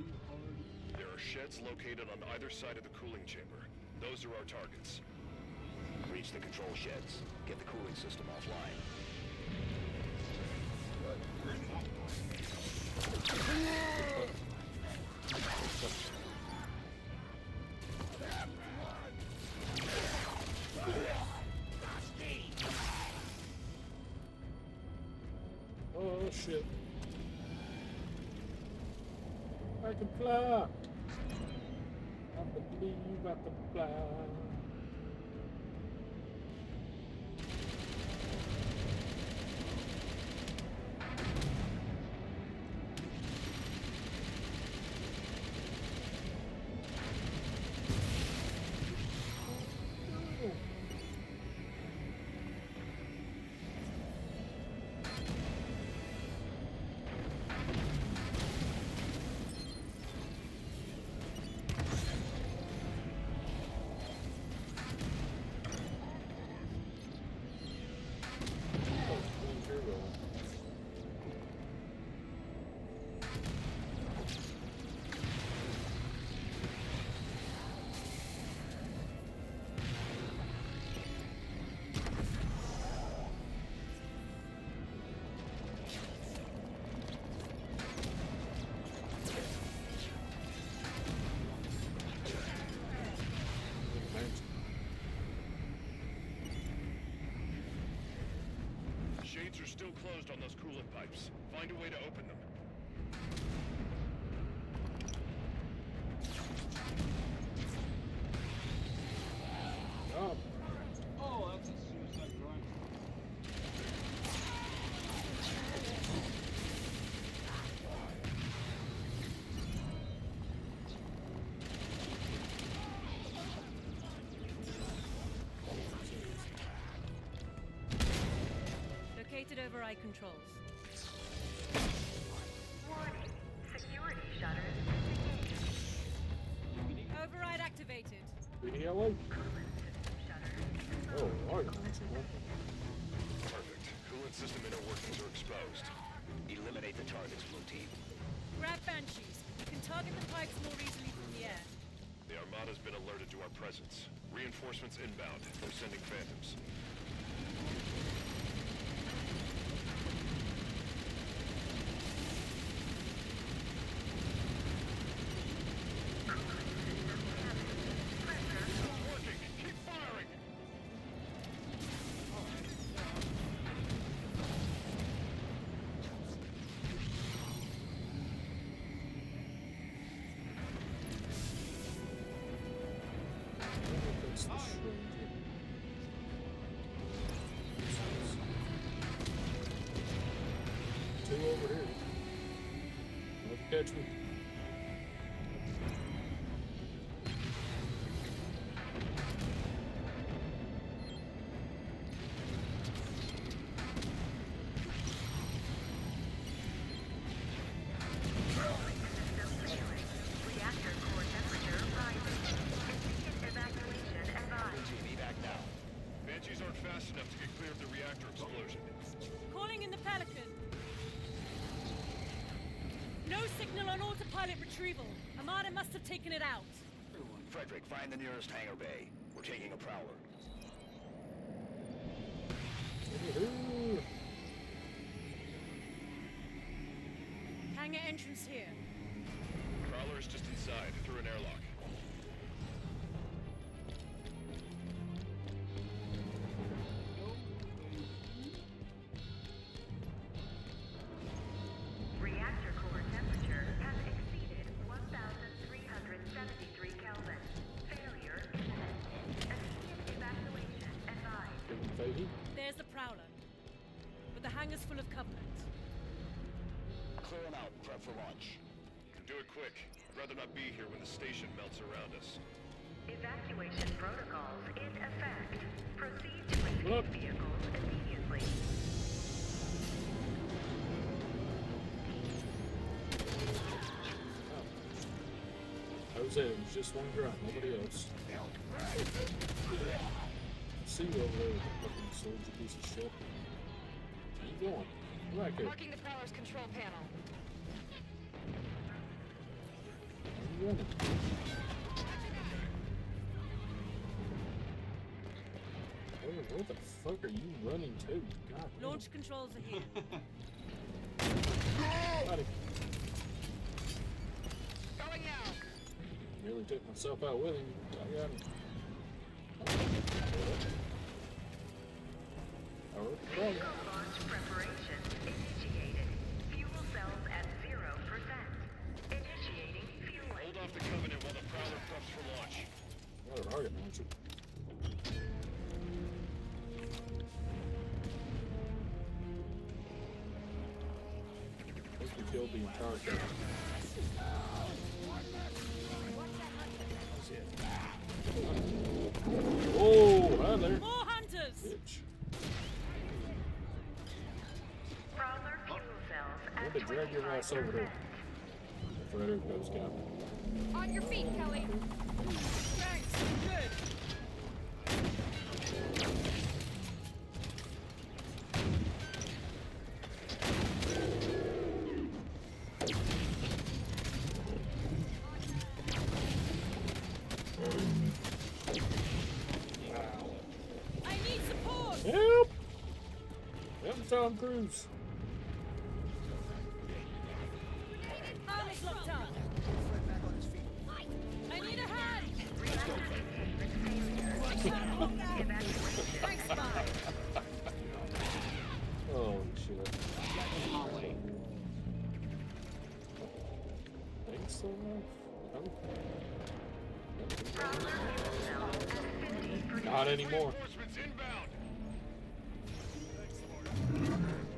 There are sheds located on either side of the cooling chamber. Those are our targets. Reach the control sheds. Get the cooling system offline. Oh shit. I can fly. I believe I can fly. Shades are still closed on those coolant pipes. Find a way to open them. Oh. Oh, that's a suicide drawing. Located override controls. Warning. Security shutters disengaged. Override activated. Video away. Coolant system shutters. Oh, Lord. Perfect. Coolant system inner workings are exposed. Eliminate the targets, Blue Team. Grab Banshees. You can target the pipes more easily from the air. The Armada's been alerted to our presence. Reinforcements inbound. They're sending Phantoms. Working! Keep firing! Two over here. Don't catch me. Reactor core temperature rising. Immediate evacuation advised. Blue Team, evac clear of the reactor explosion. Calling in the Pelican. No signal on autopilot retrieval. Armada must have taken it out. Frederick, find the nearest hangar bay. We're taking a prowler. Hangar entrance here. Prowler is just inside, through an airlock. Reactor core temperature has exceeded 1,373 Kelvin. Failure imminent. Immediate evacuation advised. There's the Prowler. But the hangar's full of Covenant. Clear them out. Prep for launch. Do it quick. I'd rather not be here when the station melts around us. Evacuation protocols in effect. Proceed to escape vehicles immediately. Jose, it was just one grunt, nobody else. See you over there with the fucking soldier piece of shit. Where you going? Come back here. Marking the Prowler's control panel. Where you running? Where the fuck are you running to? God damn. Launch controls are here. Buddy. Going now. Nearly took myself out with him. I got him. Vehicle launch preparation initiated. Fuel cells at 0%. Initiating fueling. Hold off the Covenant while the Prowler preps for launch. Got a rocket launcher. Hope we killed the entire thing. That's it. Oh, hi there. More hunters! Bitch. Prowler fuel cells I'm at gonna drag your ass over there. Frederick goes down. On your feet, Kelly. Thanks, good. I need support! Help! Help Tom Cruise. Arms locked up. I need a hand! Thanks, Spy. Holy shit. Thanks so much. Not anymore. Reinforcements inbound.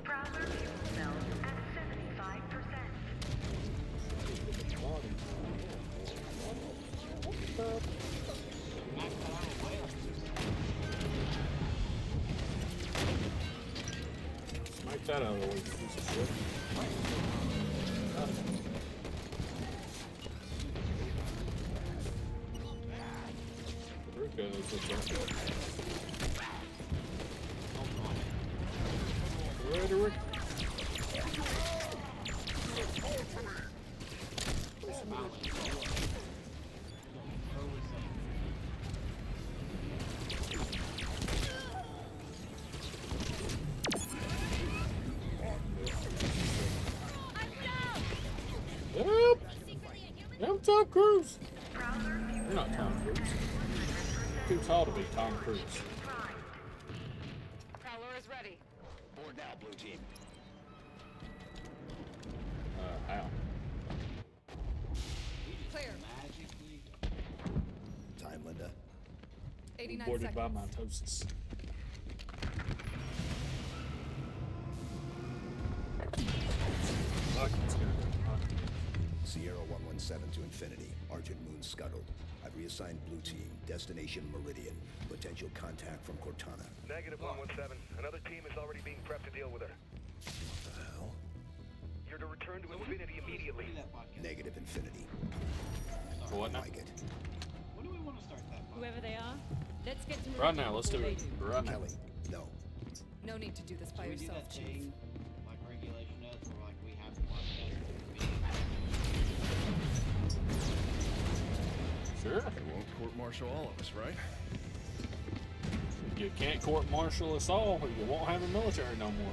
Prowler fuel cells at 75%. Smack that out of the way, piece of shit. Frederica is what's up. Frederick. Help! Help Tom Cruise! You're not Tom Cruise. Too tall to be Tom Cruise. Prowler is ready. Board now, blue team. How? Clear. Time, Linda. 89 Boarded by seconds. mitosis. Fuck, it's gonna go. Sierra 117 to Infinity. Argent Moon scuttled. I've reassigned Blue Team. Destination Meridian. Potential contact from Cortana. Negative 117. Another team is already being prepped to deal with her. What the hell? You're to return to Infinity immediately. Negative Infinity. What now? Like it. When do we want to start that? Whoever they are, let's get to Right now, let's do before it. they do. Right now. Kelly, no. No need to do this by Should we do yourself, that Chief. thing, like regulation does, where like we have to watch that? Sure. They won't court-martial all of us, right? You can't court-martial us all, or you won't have a military no more.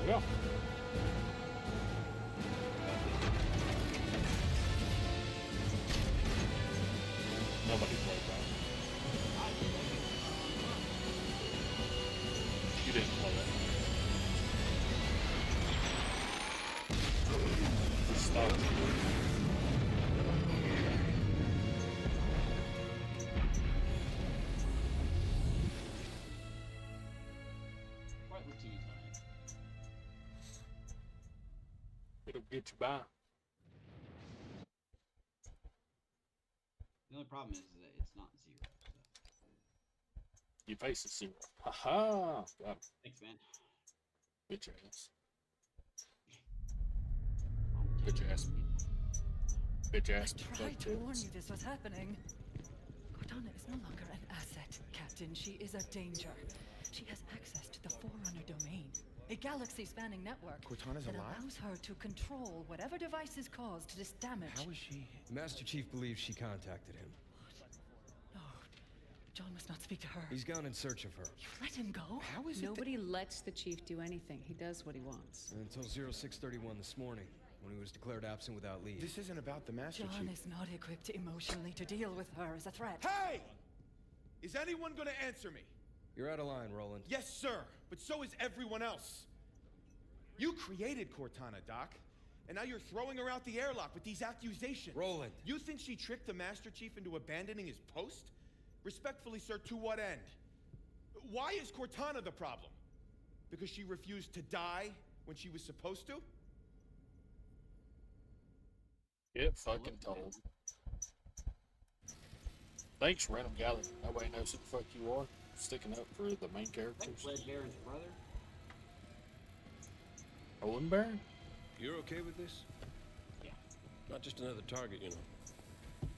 Yeah. Nobody played that. You didn't play that. Stop. Quite the tease on it. It'll get you by. The only problem is that it's not zero. So. You face a zero. Haha. Got it. Thanks, man. Bitch ass. Bitch ass. Bitch ass. I tried to warn you this was happening. Cortana is no longer an asset, Captain. She is a danger. She has access to the Forerunner domain, a galaxy-spanning network Cortana's that alive? allows her to control whatever devices caused this damage. How is she? Master Chief believes she contacted him. No, John must not speak to her. He's gone in search of her. You let him go? How is Nobody lets the chief do anything. He does what he wants. Until 0631 this morning, when he was declared absent without leave. This isn't about the Master John Chief. is not equipped emotionally to deal with her as a threat. Hey! Is anyone gonna answer me? You're out of line, Roland. Yes, sir, but so is everyone else. You created Cortana, Doc, and now you're throwing her out the airlock with these accusations. Roland. You think she tricked the Master Chief into abandoning his post? Respectfully, sir, to what end? Why is Cortana the problem? Because she refused to die when she was supposed to? Get fucking told. Thanks, Random Galley. Nobody knows who the fuck you are. Sticking up for the main characters. Red Baron's brother. Owen Baron? You're okay with this? Yeah. Not just another target, you know.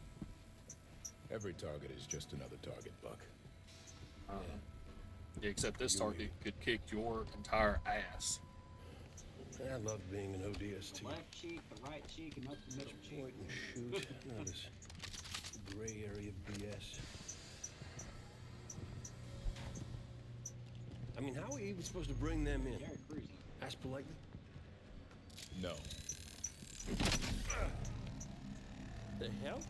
Every target is just another target, Buck. Yeah, except this target could kick your entire ass. I love being an ODST. The left cheek, the right cheek, and up the middle cheek. Point and shoot. None of this gray area BS. I mean, how are we even supposed to bring them in? Ask politely? No. The hell?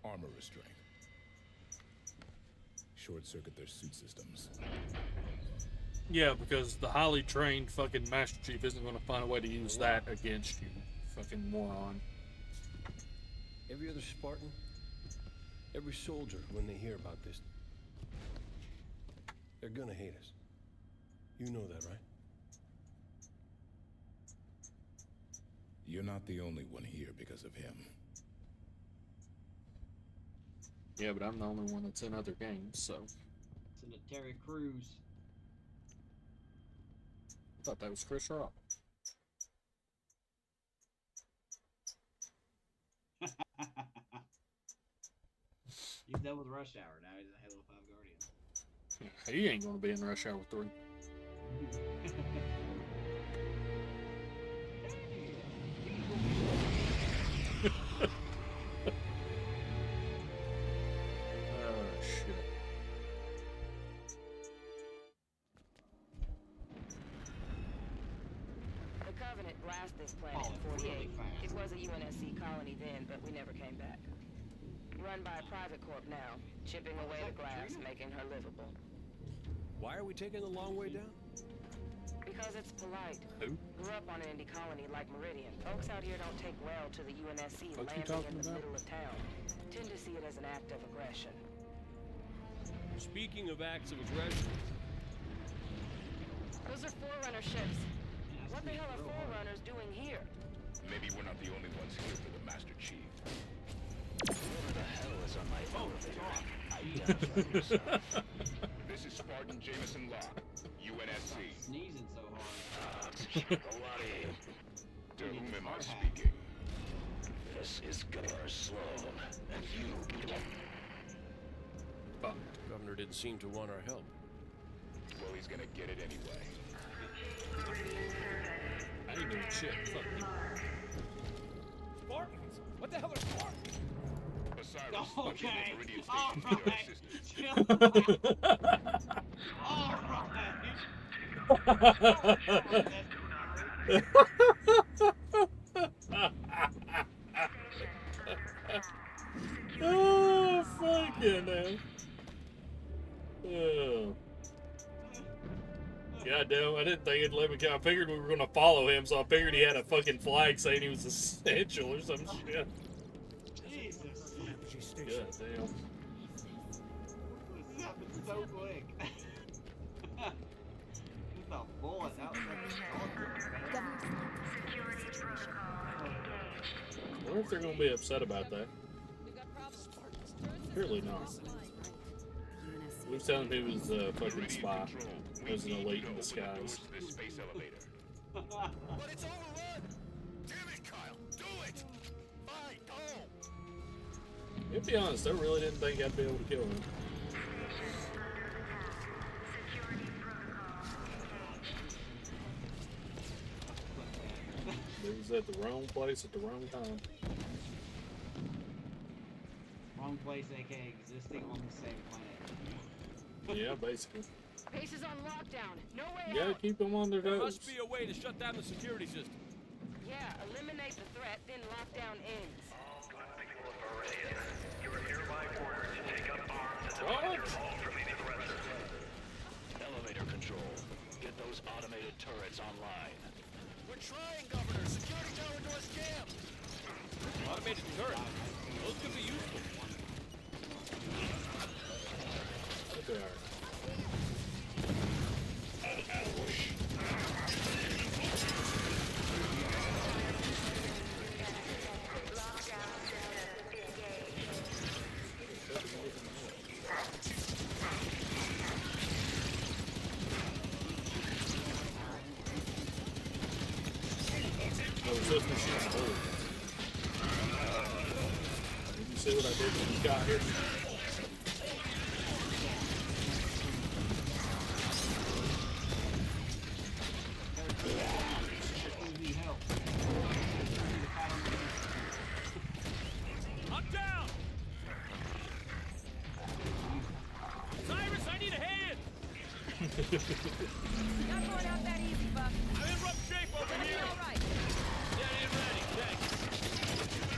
Armor restraint. Short-circuit their suit systems. Yeah, because the highly trained fucking Master Chief isn't going to find a way to use that against you. Fucking moron. Every other Spartan, every soldier, when they hear about this, they're gonna hate us. You know that, right? You're not the only one here because of him. Yeah, but I'm the only one that's in other games, so. It's in a Terry Crews. I thought that was Chris Rock. He's done with Rush Hour now. He's a Halo 5 Guardian. He ain't gonna be in Rush Hour 3. Oh shit. The Covenant blasted this planet in 48. It was a UNSC colony then, but we never came back. Run by a private corp now, chipping away the glass, making her livable. Why are we taking the long way down? Because it's polite. Who? Grew up on an indie colony like Meridian. Folks out here don't take well to the UNSC What you landing talking in the about? middle of town. Tend to see it as an act of aggression. Speaking of acts of aggression, Those are Forerunner ships. What the hell are Forerunners doing here? Maybe we're not the only ones here for the Master Chief. Whoever the hell is on my elevator, identify yourself. This is Spartan Jameson Locke, UNSC. Sneezing so hard. A lot of you. To whom am I speaking? This is Governor Sloan, and you... Governor didn't seem to want our help. Well, he's gonna get it anyway. I ain't doing shit. Fuck me. Spartans? What the hell are Spartans? Osiris, Okay. Meridian All Station, right. Oh, fucking hell. Oh. God damn, I didn't think it'd let me go. I figured we were going to follow him, so I figured he had a fucking flag saying he was essential or some shit. Jesus. God damn. This happened so quick. Just a bullet. That was like I wonder if they're going to be upset about that. Surely not. We was telling him he was a fucking spy. He was an elite in disguise. This space elevator. But it's overrun! Damn it, Kyle! Do it! Fine, go! To be honest, I really didn't think I'd be able to kill him. He was at the wrong place at the wrong time. wrong place, aka existing on the same planet. Yeah, basically. Base is on lockdown. No way You gotta out. keep them on their There toes. must be a way to shut down the security system. Yeah, eliminate the threat, then lockdown ends. All good people of Meridian, you are hereby ordered to take up arms and What? defend your home from any threats. Elevator control. Get those automated turrets online. We're trying, Governor. Security tower doors jammed. Automated turret. Those could be useful. What they are. Oh, it's just machine hold. Did you see what I did when you got here? I'm down! Cyrus, I need a hand! Not going out that easy, Buck. I'm in rough shape over Gonna be here! all right. Steady and ready, thanks.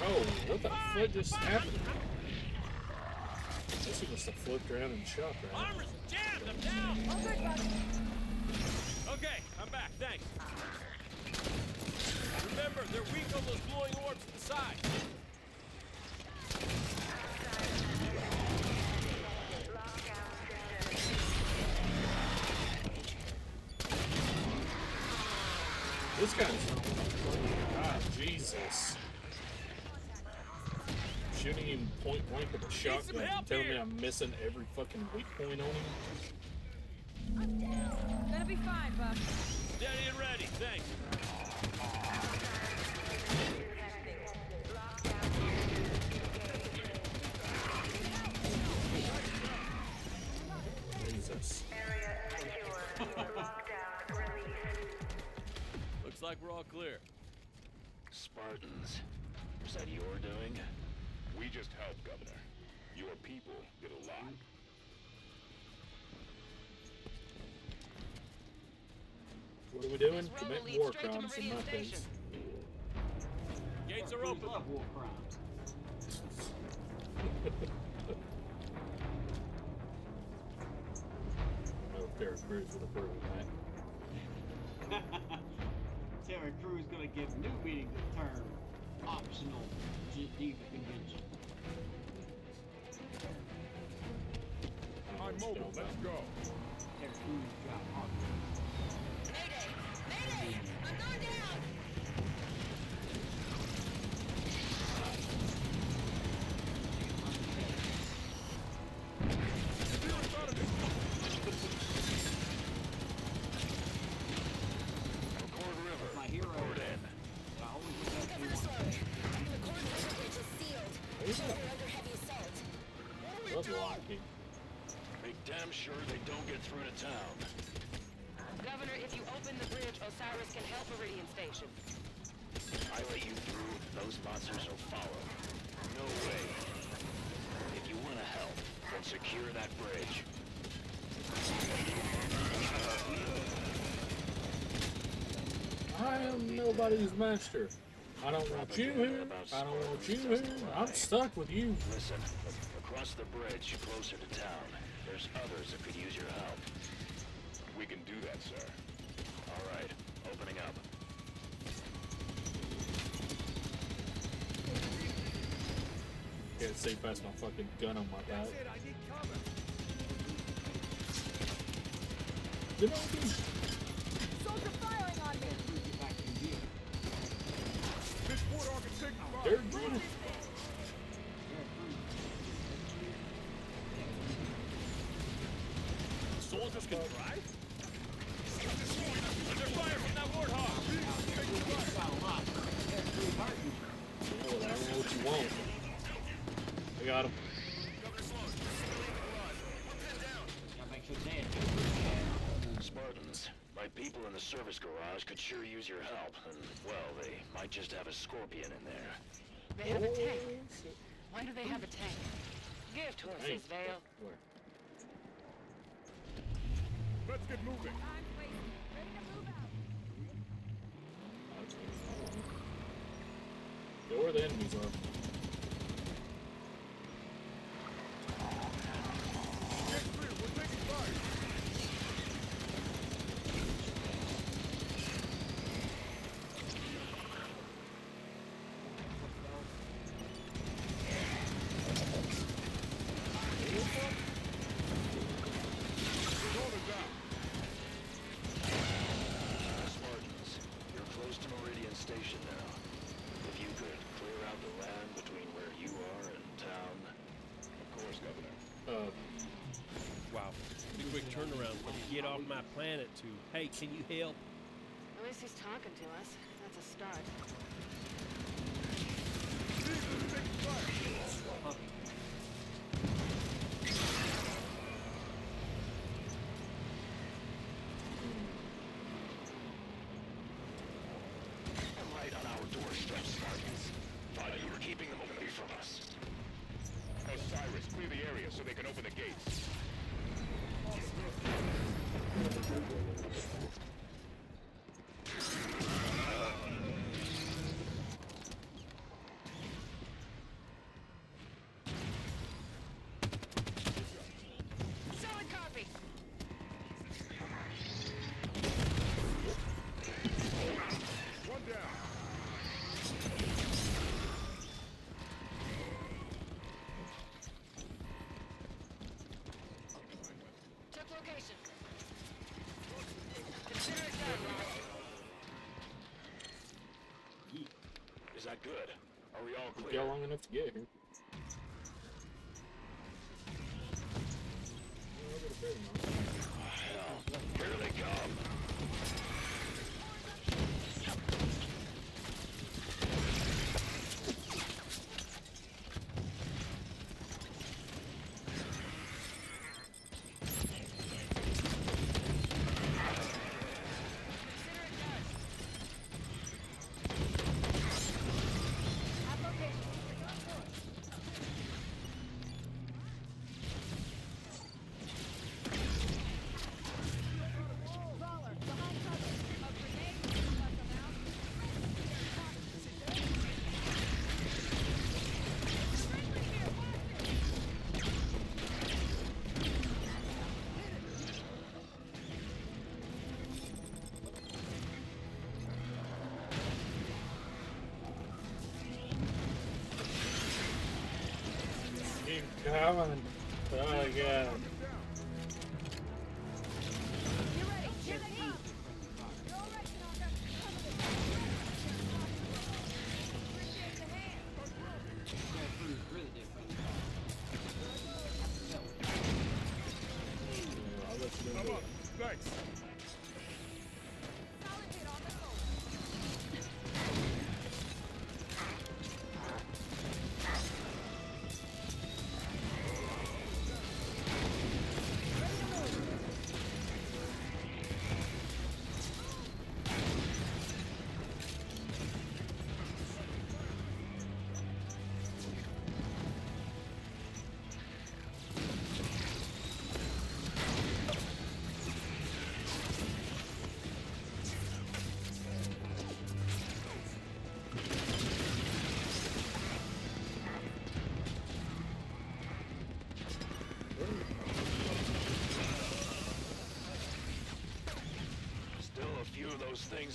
Oh, what the fuck just happened? I guess he must have flipped around and shot that. Armor's jammed! I'm down! All good, Buck. Okay, I'm back, thanks. Remember, they're weak on those glowing orbs to the side. This guy's... God, Jesus. Shooting him point blank with a shotgun and telling me I'm missing every fucking weak point on him. Gonna be fine, Buck. Steady and ready, thanks. Jesus. Looks like we're all clear. Spartans. Was that your doing? We just helped, Governor. Your people did a lot. What are we doing? This road will Commit lead war straight to crimes in my Meridian case. Station. Gates are open. Love war crimes. I know if Terry Crews would approve of that. Terry Crews gonna give new meaning to the term optional Geneva Convention. I'm mobile. Let's go. Terry Crews dropped hard. Mayday! Mayday! I'm going down! damn sure they don't get through to town. Governor, if you open the bridge, Osiris can help Meridian Station. I let you through, those monsters will follow. No way. If you want to help, then secure that bridge. I am nobody's master. I don't want you here. I don't want you here. I'm stuck with you. Listen, across the bridge, closer to town, there's others that could use your help. We can do that, sir. All right, opening up. Can't see past my fucking gun on my back. Get on me. Soldier firing on me! This port arc is taking fire! They're good. Soldiers can drive? Under fire from that warthog! I don't know what you want. I got him. Spartans, my people in the service garage could sure use your help, and, well, they might just have a scorpion in there. They have a tank. Why do they have a tank? Give to us, Hey. Vale. Where? Let's get moving! Go where the enemies are. Get clear, we're taking fire! Spartans, you're close to Meridian Station now. If you could clear out the land between where you are and town. Of course, Governor. Wow. Pretty quick turnaround from get off my planet to, hey, can you help? At least he's talking to us. That's a start. Right on our doorstep, Spartans. Thought you were keeping them away from us. Osiris, clear the area so they can open the gates. Solid copy. One down! Took location. Consider it done, Rob. Is that good? Are we all Took clear? y'all long enough to get here. Hell, here they come. Keep coming. Oh, God. You ready? Here they come! You're all right, Tanaka. Appreciate the hand. Yeah, I'll let you I'm do up. it. Thanks. Solid hit on the goal.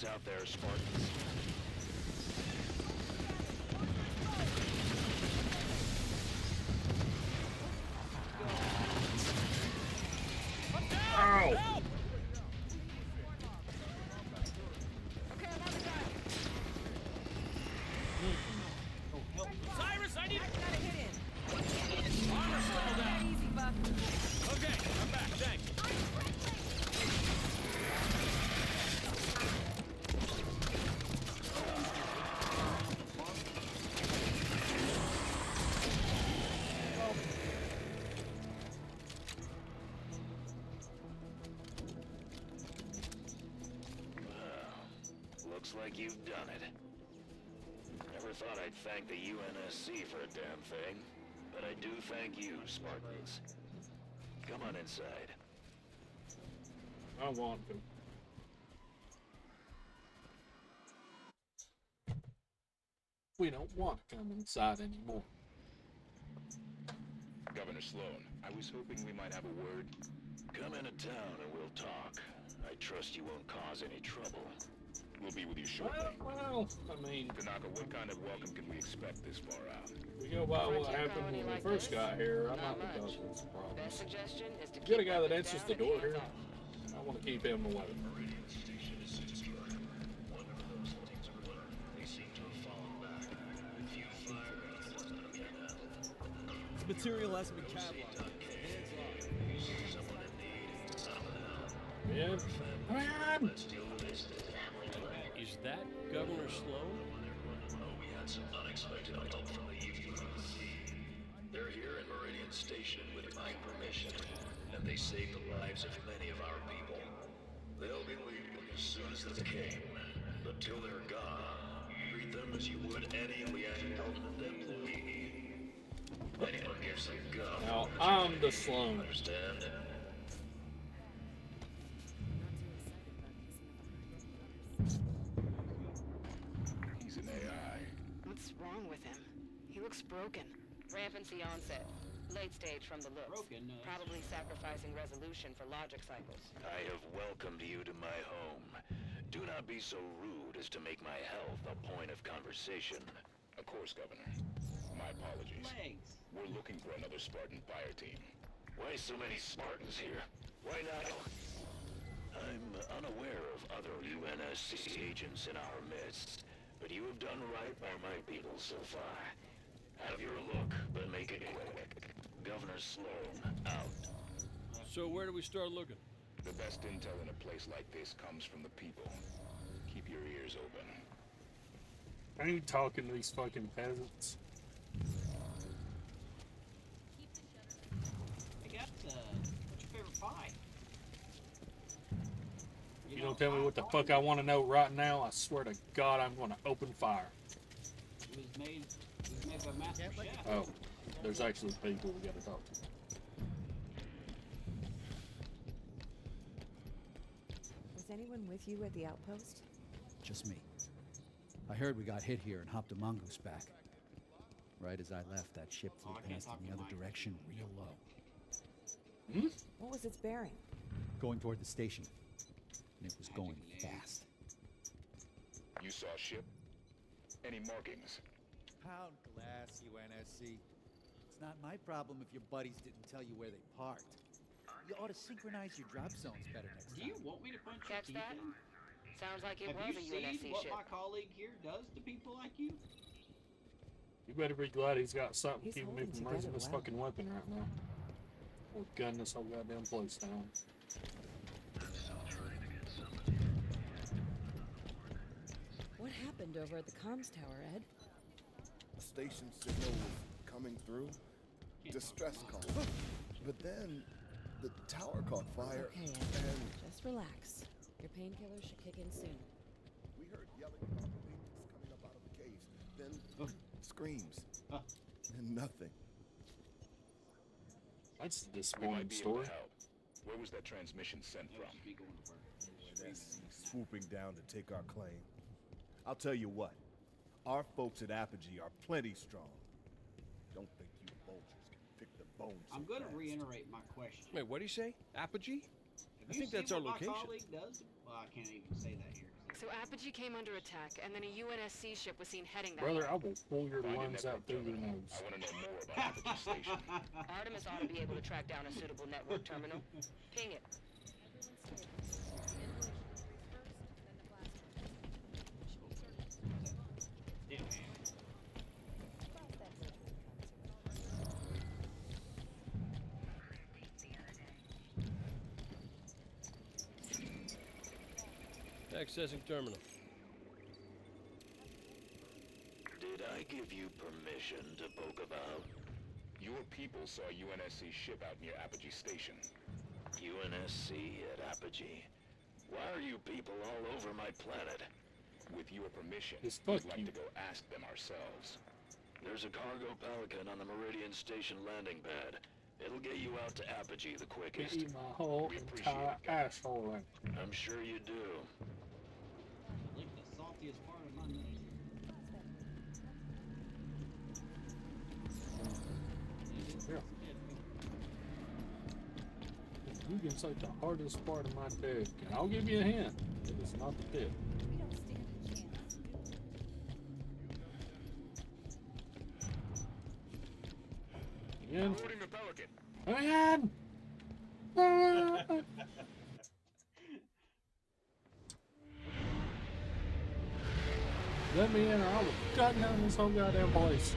us out there, Spartans. Ow! Cyrus, I need. Gotta hit in. Armor stalled out. Easy, Buck. Okay, I'm back. Thanks. Looks like you've done it. Never thought I'd thank the UNSC for a damn thing, but I do thank you, Spartans. Come on inside. I want to. We don't want to come inside anymore. Governor Sloan, I was hoping we might have a word. Come into town and we'll talk. I trust you won't cause any trouble. We'll be with you shortly. Well, I mean... Tanaka, what kind of welcome can we expect this far out? We go by what happened when we first got here. I'm not the cause of some problems. Get a guy that answers the door here. I want to keep him away. This material hasn't been cataloged. Yeah. Man. Is that Governor Sloan? We had some unexpected help from the UNSC. They're here in Meridian Station with my permission, and they saved the lives of many of our people. They'll be leaving as soon as they came, but till they're gone, treat them as you would any Lieutenant government employee. Anyone gives a gun. Now, I'm the Sloan. Understand? He's an AI. What's wrong with him? He looks broken. Rampancy onset. Late stage from the looks. Broken, Probably sacrificing resolution for logic cycles. I have welcomed you to my home. Do not be so rude as to make my health a point of conversation. Of course, Governor. My apologies. Legs. We're looking for another Spartan fire team. Why so many Spartans here? Why not? I'm unaware of other UNSC agents in our midst, but you have done right by my people so far. Have your look, but make it quick. Governor Sloan, out. So where do we start looking? The best intel in a place like this comes from the people. Keep your ears open. I ain't talking to these fucking peasants. Hey, guys, what's your favorite pie? You don't tell me what the fuck I want to know right now, I swear to God I'm going to open fire. It was made by Master Chef. Oh, there's actually people we gotta talk to. Was anyone with you at the outpost? Just me. I heard we got hit here and hopped a mongoose back. Right as I left, that ship flew past in the other direction real low. What was its bearing? Going toward the station. And it was going fast. You saw a ship? Any markings? Pound glass, UNSC. It's not my problem if your buddies didn't tell you where they parked. You ought to synchronize your drop zones better next time. Do you want me to punch Catch your that? teeth in? Sounds like it Have was you a seen UNSC what ship. my colleague here does to people like you? You better be glad he's got something He's keeping me holding from raising together this well. fucking weapon right now. Or gun this whole goddamn place down. What happened over at the comms tower, Ed? A station signal was coming through. Distress call. But then the tower caught fire Okay, Ed. and Just relax. Your painkillers should kick in soon. we heard yelling about things coming up out of the caves. Then screams. And nothing. That's the We disappointing might be able story. to help. Where was that transmission sent from? Swooping down to take our claim. I'll tell you what. Our folks at Apogee are plenty strong. Don't think you vultures can pick the bones. I'm going to reiterate my question. Wait, what do you say? Apogee? I Have you think that's seen our what location. my colleague does? Well, I can't even say that here. 'Cause So Apogee came under attack, and then a UNSC ship was seen heading that Brother, way. I will pull your lungs out through your nose. I want to know more about Apogee Station. Artemis ought to be able to track down a suitable network terminal. Ping it. Accessing terminal. Did I give you permission to poke about? Your people saw a UNSC ship out near Apogee Station. UNSC at Apogee? Why are you people all over my planet? With your permission, It's we'd fuck like you. to go ask them ourselves. There's a cargo Pelican on the Meridian Station landing pad. It'll get you out to Apogee the quickest. Eat my whole entire asshole out. I'm sure you do. Lick the saltiest part of my nose. Yeah. You can say the hardest part of my dick, and I'll give you a hint. It is not the tip. Again. Boarding the Pelican. Again. Let me in, or I will cut down this whole goddamn place.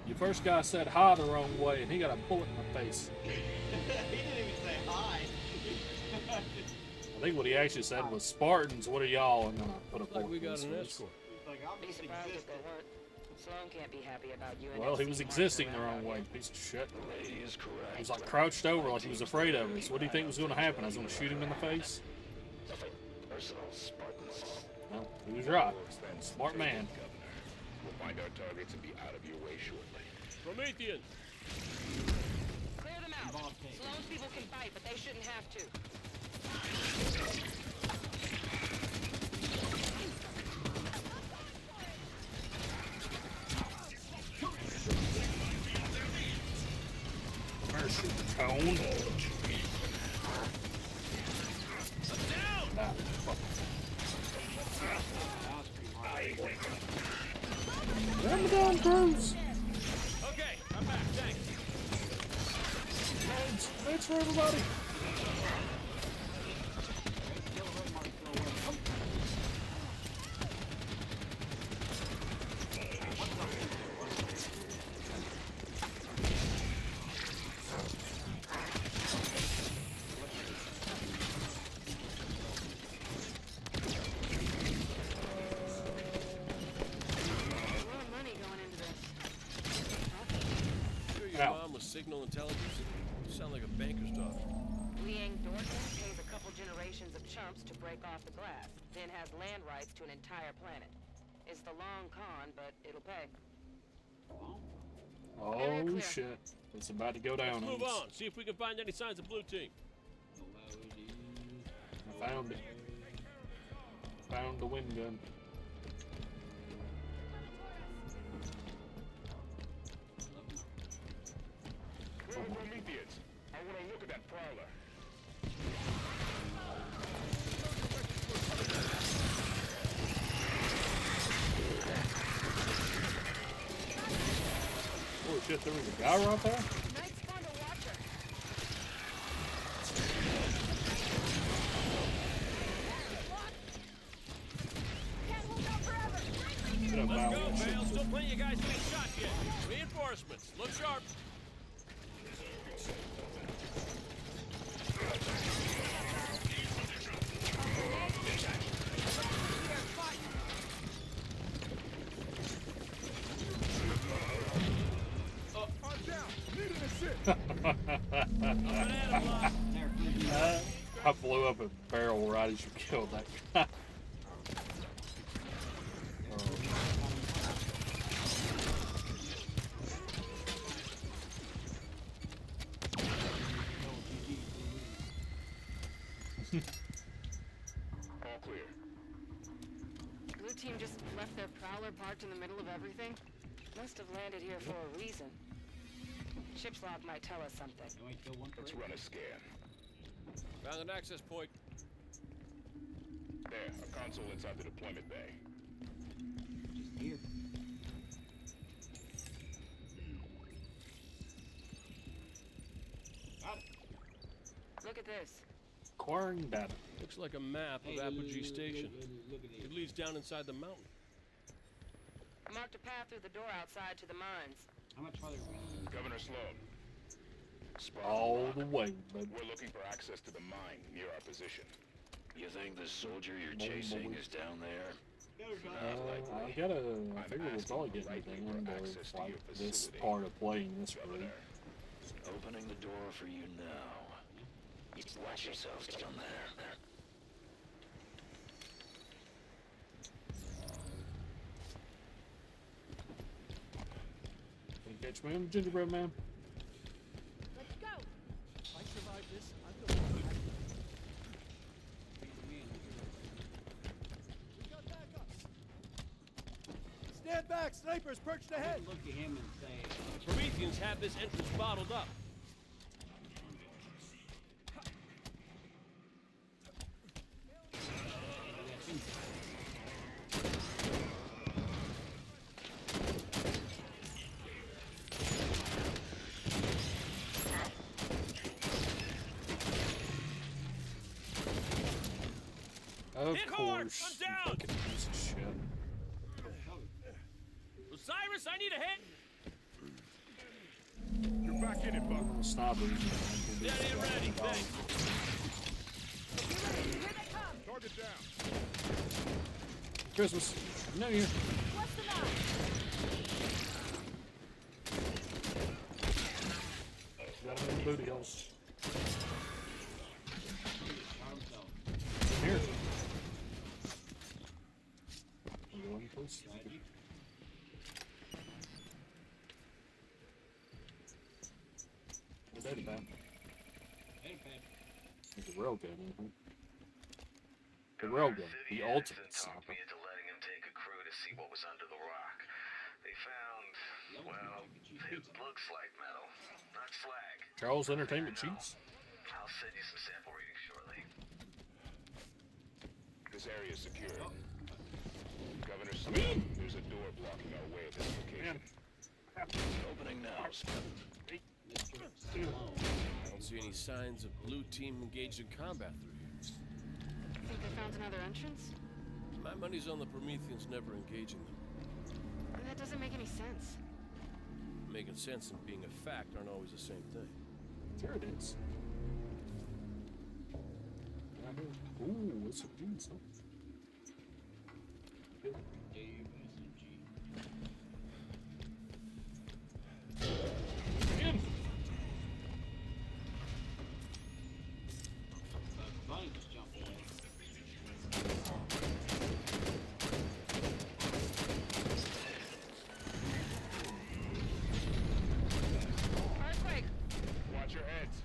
Your first guy said hi the wrong way, and he got a bullet in the face. He didn't even say hi. I think what he actually said was, "Spartans, what are y'all?" And then I put a bullet Like we in got his an face. escort. Like, I'm Be surprised if they weren't. Sloan can't be happy about UNSC. Well, he was marching existing the around wrong out way, here. piece of shit. The lady is correct. He was like crouched over like he was afraid of us. What do you think was going to happen? I was going to shoot him in the face? Personal Spartans. No, he was right. Smart man. Governor. We'll find our targets and be out of your way shortly. Promethean! Clear them out. Boss tape. Sloan's people can fight, but they shouldn't have to. Mercy, cone. Nah, fuck. Ramadan Cruz. Okay, I'm back, thanks. Thanks for everybody. Sure your mom was signal intelligence? You sound like a banker's daughter. Liang Dorton pays a couple generations of chumps to break off the glass, then has land rights to an entire planet. It's the long con, but it'll pay. Oh shit. It's about to go down. Let's move on, see if we can find any signs of blue team. I found it. Found the wind gun. Where are Prometheans? I want to look at that prowler. Holy shit, there was a guy right there? Knight's fun to watch her. Can't hold out forever. Get up, Let's Val. go, Vale. Still plenty of guys being shot yet. Reinforcements. Look sharp. I blew up a barrel right as you killed that guy. All clear. Blue team just left their prowler parked in the middle of everything. Must have landed here for a reason. Ship's log might tell us something. Let's run a scan. Found an access point. There, a console inside the deployment bay. Just here. Got it. Look at this. Acquiring data. Looks like a map of Apogee Station. It leads down inside the mountain. I marked a path through the door outside to the mines. How much farther? Governor Sloan. All the way, but We're looking for access to the mine near our position. You think the soldier you're chasing is down there? I figure we'll probably get anything into like this part of playing this room. Opening the door for you now. Watch yourselves down there. Can you catch me on the gingerbread man? Let's go. If I survive this, I'm going to die. We got backup. Stand back, snipers perched ahead. Look at him and say, Prometheans have this entrance bottled up. Of Hit hard! course, I'm you down! fucking piece of shit. Osiris, I need a hit! You're back in it, Buck. Snobbers. Steady and ready, thanks. Target down. Christmas. New Year. What's the matter? Got him in the booty holes. Here. Going close. The data pad. It's a railgun, isn't it? The railgun. The ultimate sniper. into letting him take a crew to see what was under the rock. They found, well, it looks like metal, not slag. Charles Entertainment Cheats. I'll send you some sample readings shortly. This area is secure. Governor Sloan, there's a door blocking our way at this location. Opening now. I don't see any signs of blue team engaged in combat through here. Think they found another entrance? My money's on the Prometheans never engaging them. That doesn't make any sense. Making sense and being a fact aren't always the same thing. There it is. Ooh, what's a jeans? Again. Bunny just jumped away. Earthquake! Watch your heads.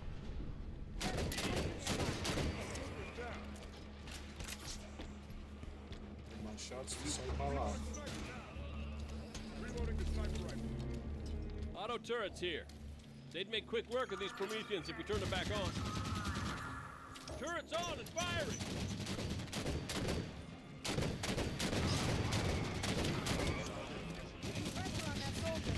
My shots to save my life. Reloading the sniper rifle. Auto turrets here. They'd make quick work of these Prometheans if we turned them back on. Turrets on and firing! Pressure on that soldier.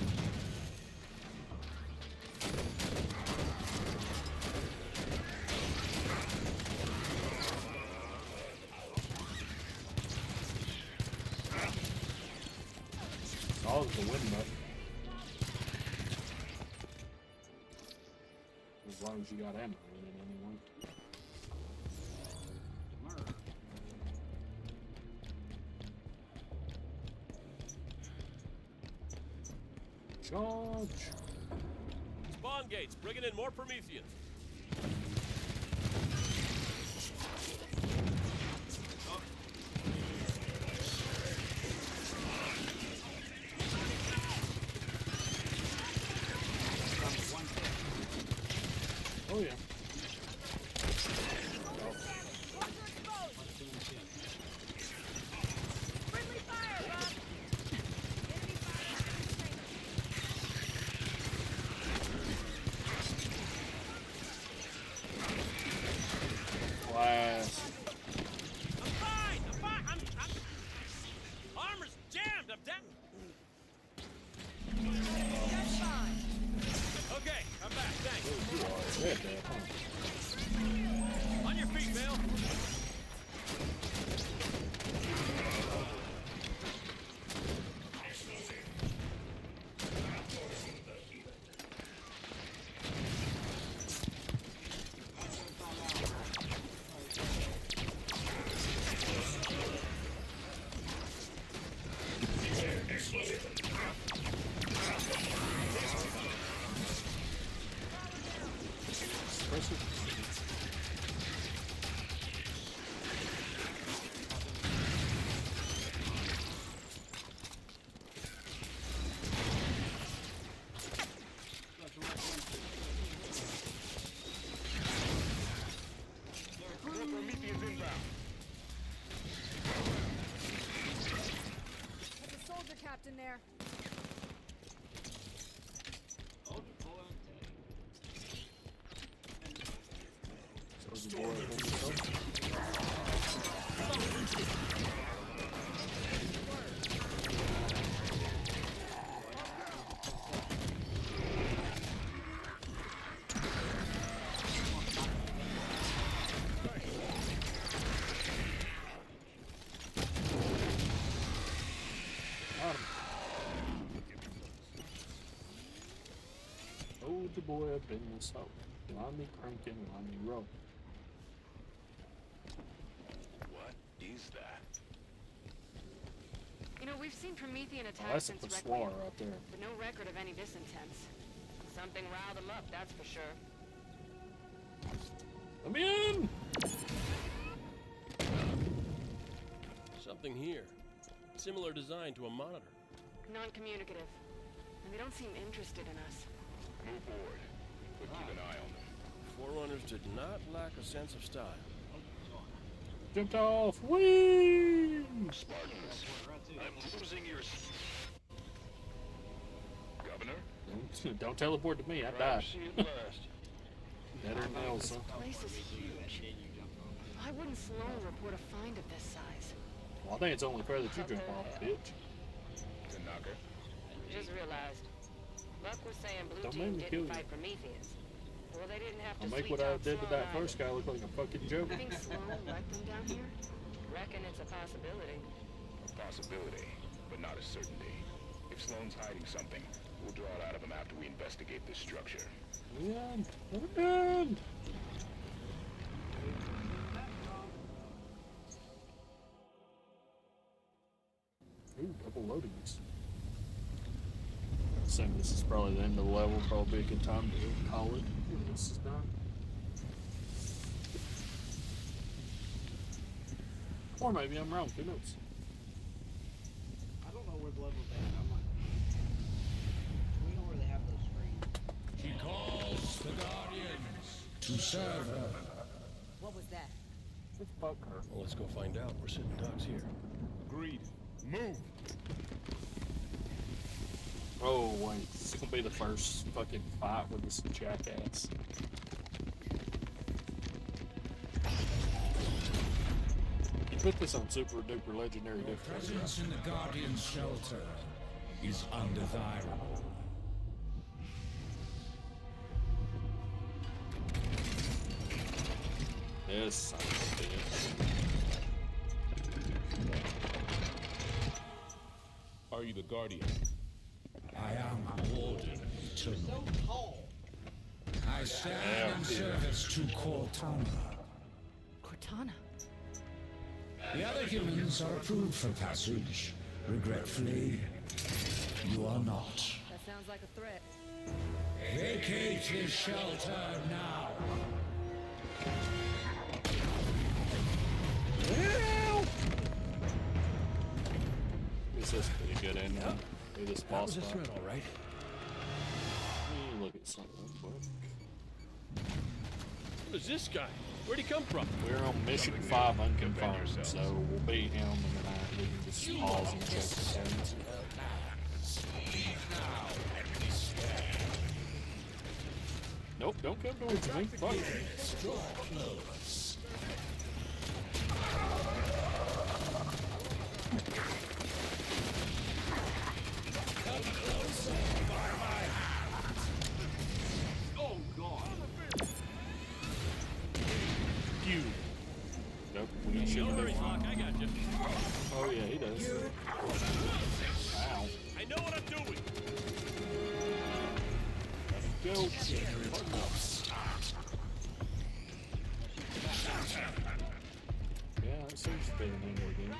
It's all the win button. As long as you got ammo in it anyway. Charge! Spawn gates, bringing in more Prometheans. Oh yeah. Friendly fire, Rob! trapped in there? Oh, the boy up in the south. Line me cranking, line me roll. What is that? You know, we've seen Promethean Oh, attacks that's a since Passoir Requiem, right there. but no record of any disintents. Something riled them up, that's for sure. Let me in! Something here. Similar design to a monitor. Non-communicative. And they don't seem interested in us. Move forward, but keep an eye on them. Forerunners did not lack a sense of style. Jumped off! Whee! Spartans, I'm losing your... Governor? Don't teleport to me, I died. Better than else, This son. place is huge. Why wouldn't Sloan report a find of this size? Well, I think it's only fair that you jump off, bitch. Tanaka? Just realized. Buck was saying Blue Don't Team make me kill didn't you. fight Prometheans. Well, they didn't have to I'll make sweet what I talk did to Sloan that out of first guy look like a fucking joke. You think Sloan let them down here? Reckon it's a possibility. A possibility, but not a certainty. If Sloan's hiding something, we'll draw it out of him after we investigate this structure. Yeah, we're done. Ooh, double loadings. Assuming this is probably the end of the level, probably a good time to call it when this is done. Or maybe I'm wrong, who knows? I don't know where the level's at. I'm like, we know where they have those screens. She calls the Guardians to serve her. What was that? Let's fuck her. Well, let's go find out. We're sitting ducks here. Agreed. Move! Oh, wait. This is gonna be the first fucking fight with this jackass. You put this on super duper legendary Your difficulty. presence in the Guardian's shelter is undesirable. This son of a bitch. Are you the Guardian? I am Warden Eternal. I stand in service to Cortana. Cortana? The other humans are approved for passage. Regretfully, you are not. That sounds like a threat. Vacate his shelter now. This is pretty good ending. Look at this boss That was a fight. threat, all right. Let me look at something real quick. Who is this guy? Where'd he come from? We're on mission 5 unconfirmed, so we'll beat him and then we can just pause and check the settings. Nope, don't come towards me. Fuck you. Oh, God. You. Nope, we should have been. I got you. Oh yeah, he does. Ow. I know what I'm doing. Go. Yeah, that seems to be an angle again.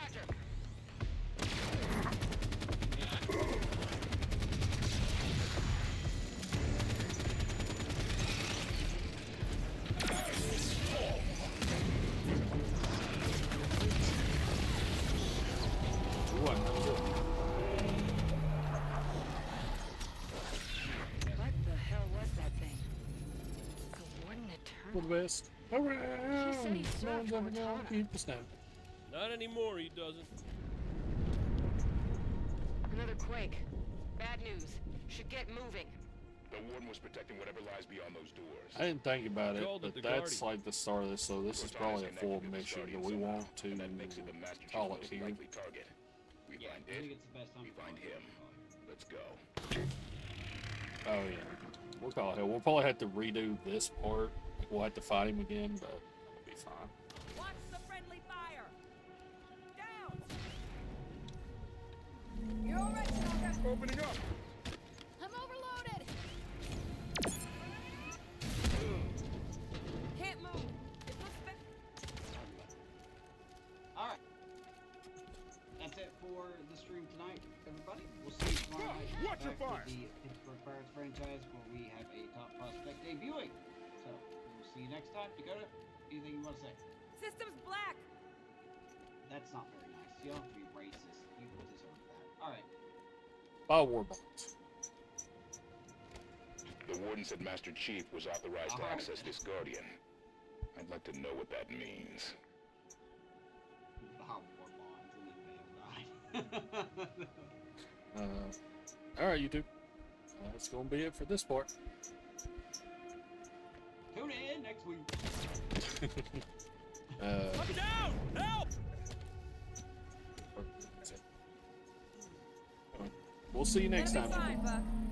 Ooh, I'm not sure. What the hell was that thing? Coordinate For the best. Hooray! He said he No served one's ever gonna Cortana. keep us down. Not anymore, he doesn't. Another quake. break. Bad news. Should get moving. The warden was protecting whatever lies beyond those doors. I didn't think about it, Called it but the that's Guardian. like the start of this, so this is probably a full mission. Do we want to call it here? Target. We Yeah, find I think it. it's the best time We to find call it. him. Let's go. Oh yeah, we'll call it here. We'll probably have to redo this part. We'll have to fight him again, but it'll be fine. Watch the friendly fire! Down! You're all right, Stalker. Opening up. I'm overloaded. Can't move. It looks Alright. That's it for the stream tonight, everybody. We'll see you tomorrow night. Watch your back fire. with the Pittsburgh Pirates franchise where we have a top prospect debuting. So, we'll see you next time. Dakota, anything you want to say? System's black! That's not very nice. You don't have to be racist. You deserve that. Alright. Bye, Warbots. The warden said Master Chief was authorized to access this Guardian. I'd like to know what that means. Bob war bonds and then Bam died. All right, you two. That's gonna be it for this part. Tune in next week. Look down! Help! We'll see you next That'll time. be fine, Buck.